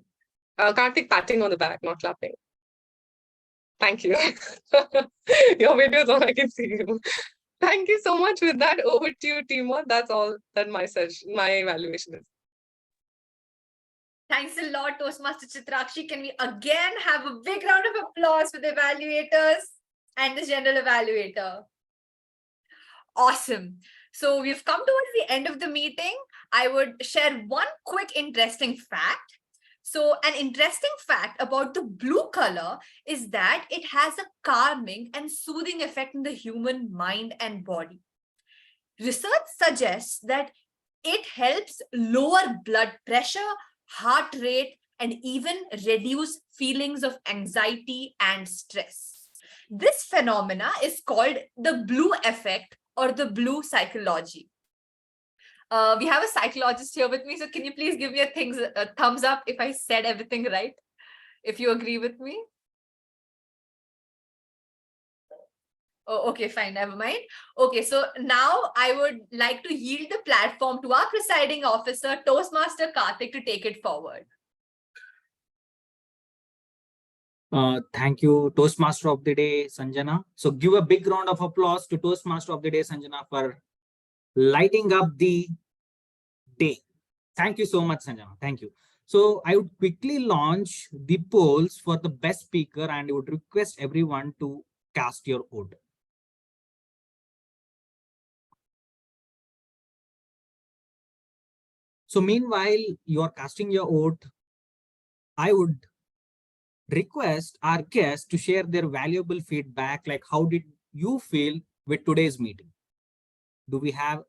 Karthik, patting on the back, not clapping. Thank you. Your video is all I can see you. Thank you so much. With that, over to you, Timur. That's all that my evaluation is. Thanks a lot, Toastmaster Chitrakshi. Can we again have a big round of applause for the evaluators and the general evaluator? Awesome. So we've come towards the end of the meeting. I would share one quick interesting fact. So an interesting fact about the blue color is that it has a calming and soothing effect in the human mind and body. Research suggests that it helps lower blood pressure, heart rate, and even reduce feelings of anxiety and stress. This phenomena is called the blue effect or the blue psychology. We have a psychologist here with me, so can you please give me a thumbs up if I said everything right? If you agree with me? Oh, okay, fine, never mind. Okay, so now I would like to yield the platform to our presiding officer, Toastmaster Karthik, to take it forward. Thank you, Toastmaster of the Day, Sanjana. So give a big round of applause to Toastmaster of the Day, Sanjana, for lighting up the day. Thank you so much, Sanjana. Thank you. So I would quickly launch the polls for the best speaker and I would request everyone to cast your vote. So meanwhile, you are casting your vote, I would request our guests to share their valuable feedback, like how did you feel with today's meeting? Do we have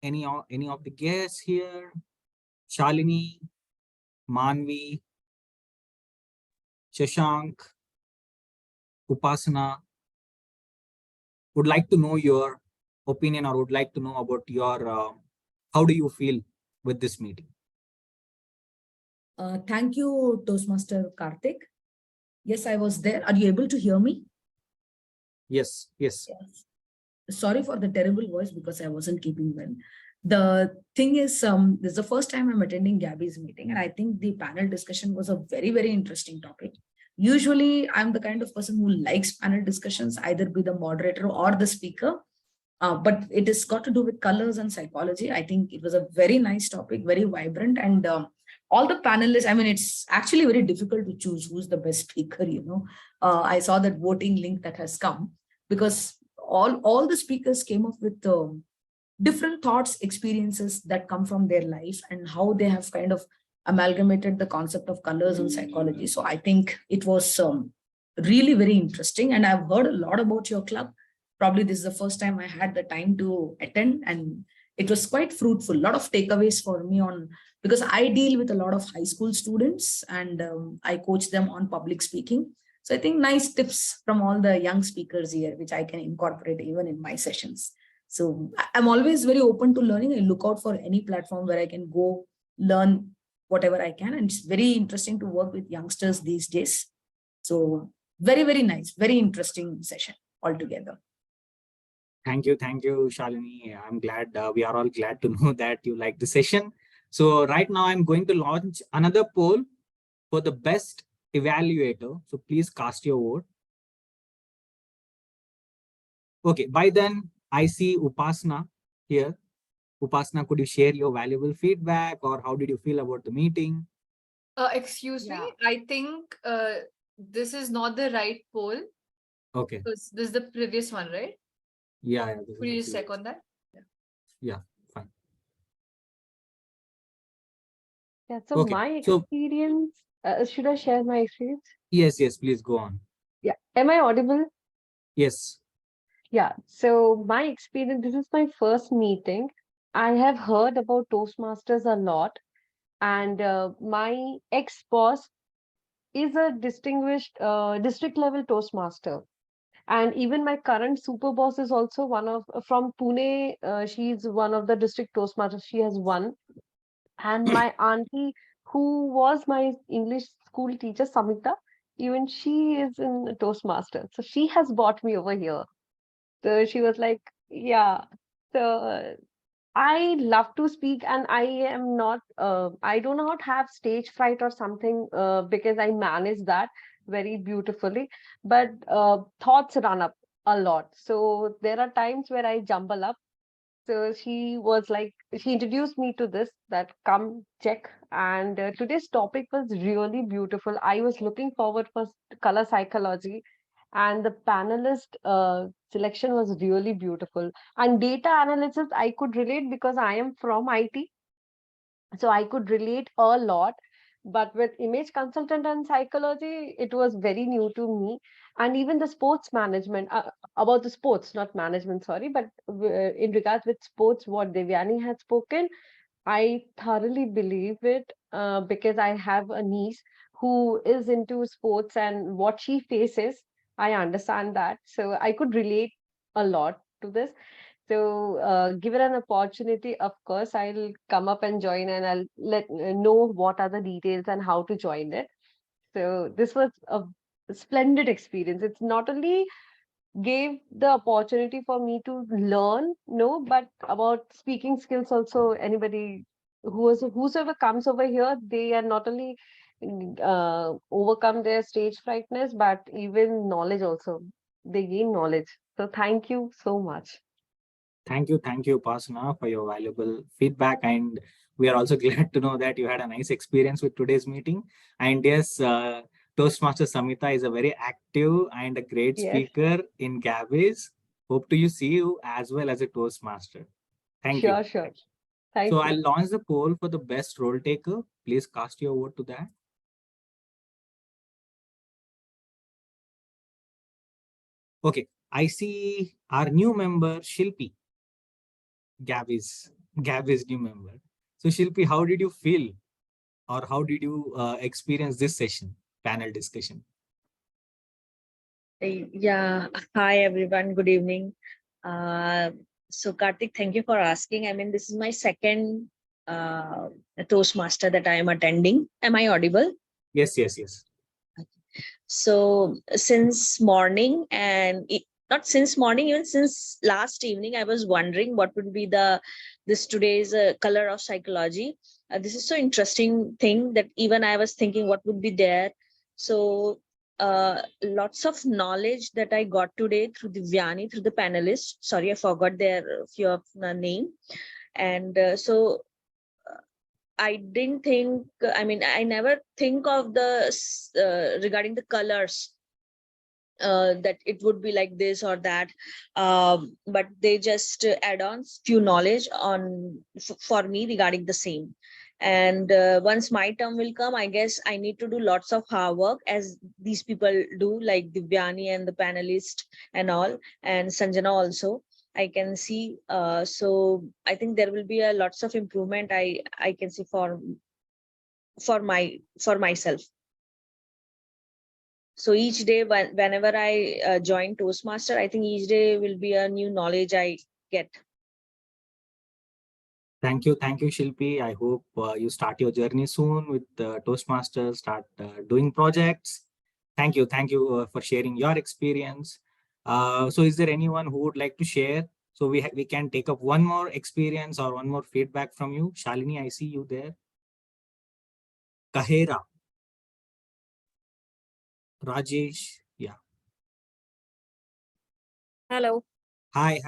any of the guests here? Shalini, Manvi, Shashank, Upasana, would like to know your opinion or would like to know about your, how do you feel with this meeting? Thank you, Toastmaster Karthik. Yes, I was there. Are you able to hear me? Yes, yes. Yes. Sorry for the terrible voice because I wasn't keeping well. The thing is, this is the first time I'm attending Gabby's meeting, and I think the panel discussion was a very, very interesting topic. Usually, I'm the kind of person who likes panel discussions, either be the moderator or the speaker. But it has got to do with colors and psychology. I think it was a very nice topic, very vibrant, and all the panelists, I mean, it's actually very difficult to choose who's the best speaker, you know. I saw that voting link that has come because all the speakers came up with different thoughts, experiences that come from their life and how they have kind of amalgamated the concept of colors and psychology. So I think it was really very interesting. And I've heard a lot about your club. Probably this is the first time I had the time to attend, and it was quite fruitful. A lot of takeaways for me on, because I deal with a lot of high school students and I coach them on public speaking. So I think nice tips from all the young speakers here, which I can incorporate even in my sessions. So I'm always very open to learning. I look out for any platform where I can go learn whatever I can. And it's very interesting to work with youngsters these days. So very, very nice, very interesting session altogether. Thank you, Shalini. I'm glad, we are all glad to know that you like the session. So right now I'm going to launch another poll for the best evaluator. So please cast your vote. Okay, by then I see Upasana here. Upasana, could you share your valuable feedback or how did you feel about the meeting? Excuse me, I think this is not the right poll. Okay. This is the previous one, right? Yeah. Could you just check on that? Yeah, fine. Yeah, so Okay, my experience, should I share my experience? Yes, please go on. Yeah, am I audible? Yes. Yeah, so my experience, this is my first meeting. I have heard about Toastmasters a lot, and my ex-boss is a distinguished district level Toastmaster. And even my current super boss is also one of from Pune. She's one of the district Toastmasters. She has won. And my auntie, who was my English school teacher, Samita, even she is in Toastmaster. So she has brought me over here. So she was like, yeah. So I love to speak, and I am not, I do not have stage fright or something because I manage that very beautifully. But thoughts run up a lot. So there are times where I jumble up. So she was like, she introduced me to this, that come check. And today's topic was really beautiful. I was looking forward for color psychology. And the panelist selection was really beautiful. And data analysis, I could relate because I am from IT. So I could relate a lot. But with image consultant and psychology, it was very new to me. And even the sports management, about the sports, not management, sorry, but in regards with sports, what Devyani had spoken, I thoroughly believe it because I have a niece who is into sports, and what she faces, I understand that. So I could relate a lot to this. So, given an opportunity, of course, I'll come up and join, and I'll let know what are the details and how to join it. So, this was a splendid experience. It's not only gave the opportunity for me to learn, no, but about speaking skills also. Anybody whosoever comes over here, they are not only overcome their stage frightness, but even knowledge also. They gain knowledge. So, thank you so much. Thank you, Upasana, for your valuable feedback. And we are also glad to know that you had a nice experience with today's meeting. And yes, Toastmaster Samita is a very active and a great Yes. speaker in Gabbys. Hope to see you as well as a Toastmaster. Thank you. Sure. Thank So you. I'll launch the poll for the best role taker. Please cast your vote to that. Okay, I see our new member, Shilpi. Gabbys new member. So Shilpi, how did you feel, or how did you experience this session, panel discussion? Yeah, hi everyone, good evening. So Karthik, thank you for asking. I mean, this is my second Toastmaster that I am attending. Am I audible? Yes. So since morning, and not since morning, even since last evening, I was wondering what would be this today's color of psychology. This is so interesting thing that even I was thinking what would be there. So lots of knowledge that I got today through Divyani, through the panelists. Sorry, I forgot their few of the name. And so I didn't think, I mean, I never think of regarding the colors, that it would be like this or that, but they just add on few knowledge for me regarding the same. And once my term will come, I guess I need to do lots of hard work as these people do, like Divyani and the panelist and all, and Sanjana also. I can see, so I think there will be a lots of improvement I can see for myself. So each day, whenever I join Toastmaster, I think each day will be a new knowledge I get. Thank you, Shilpi. I hope you start your journey soon with Toastmasters, start doing projects. Thank you for sharing your experience. So is there anyone who would like to share? So we can take up one more experience or one more feedback from you. Shalini, I see you there. Kahera. Rajesh, yeah. Hello. Hi.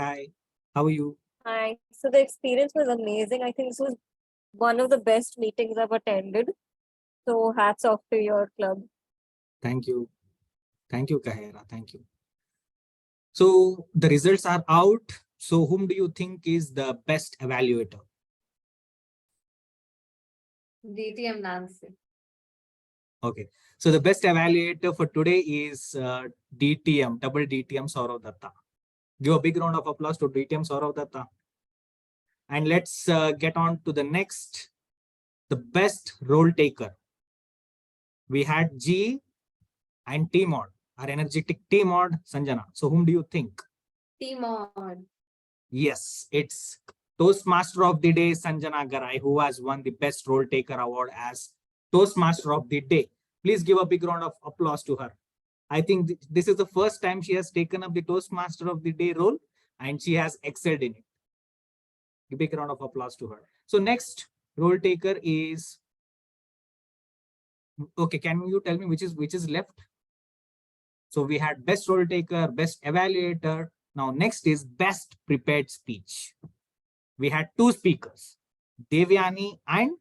How are you? Hi. So the experience was amazing. I think this was one of the best meetings I've attended. So hats off to your club. Thank you, Kahera. Thank you. So the results are out. So whom do you think is the best evaluator? DTM Nancy. Okay. So the best evaluator for today is DTM, double DTM Saurav Datta. Give a big round of applause to DTM Saurav Datta. And let's get on to the next, the best role taker. We had G and T mod, our energetic T mod, Sanjana. So whom do you think? T mod. Yes, it's Toastmaster of the Day, Sanjana Garai, who has won the best role taker award as Toastmaster of the Day. Please give a big round of applause to her. I think this is the first time she has taken up the Toastmaster of the Day role, and she has excelled in it. A big round of applause to her. So next role taker is, okay, can you tell me which is left? So we had best role taker, best evaluator. Now next is best prepared speech. We had two speakers, Devyani and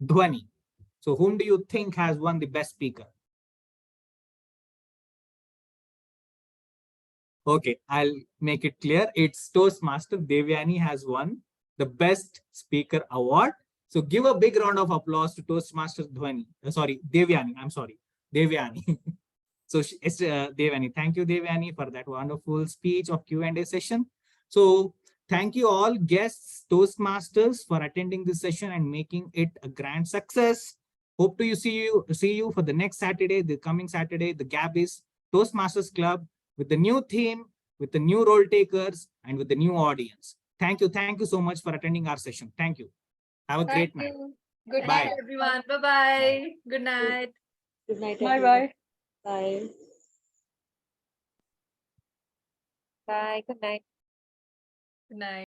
Dhwani. So whom do you think has won the best speaker? Okay, I'll make it clear. It's Toastmaster Devyani has won the Best Speaker Award. So give a big round of applause to Toastmaster Devyani. I'm sorry, Devyani. So it's Devyani. Thank you, Devyani, for that wonderful speech of Q&A session. So thank you all guests, Toastmasters, for attending this session and making it a grand success. Hope to see you for the next Saturday, the coming Saturday, the Gabbys Toastmasters Club, with the new theme, with the new role takers, and with the new audience. Thank you so much for attending our session. Thank you. Have a great night. Good Bye. night, everyone. Bye-bye. Good night. Good night, Bye everyone. bye. Bye. Bye. Good night. Good night.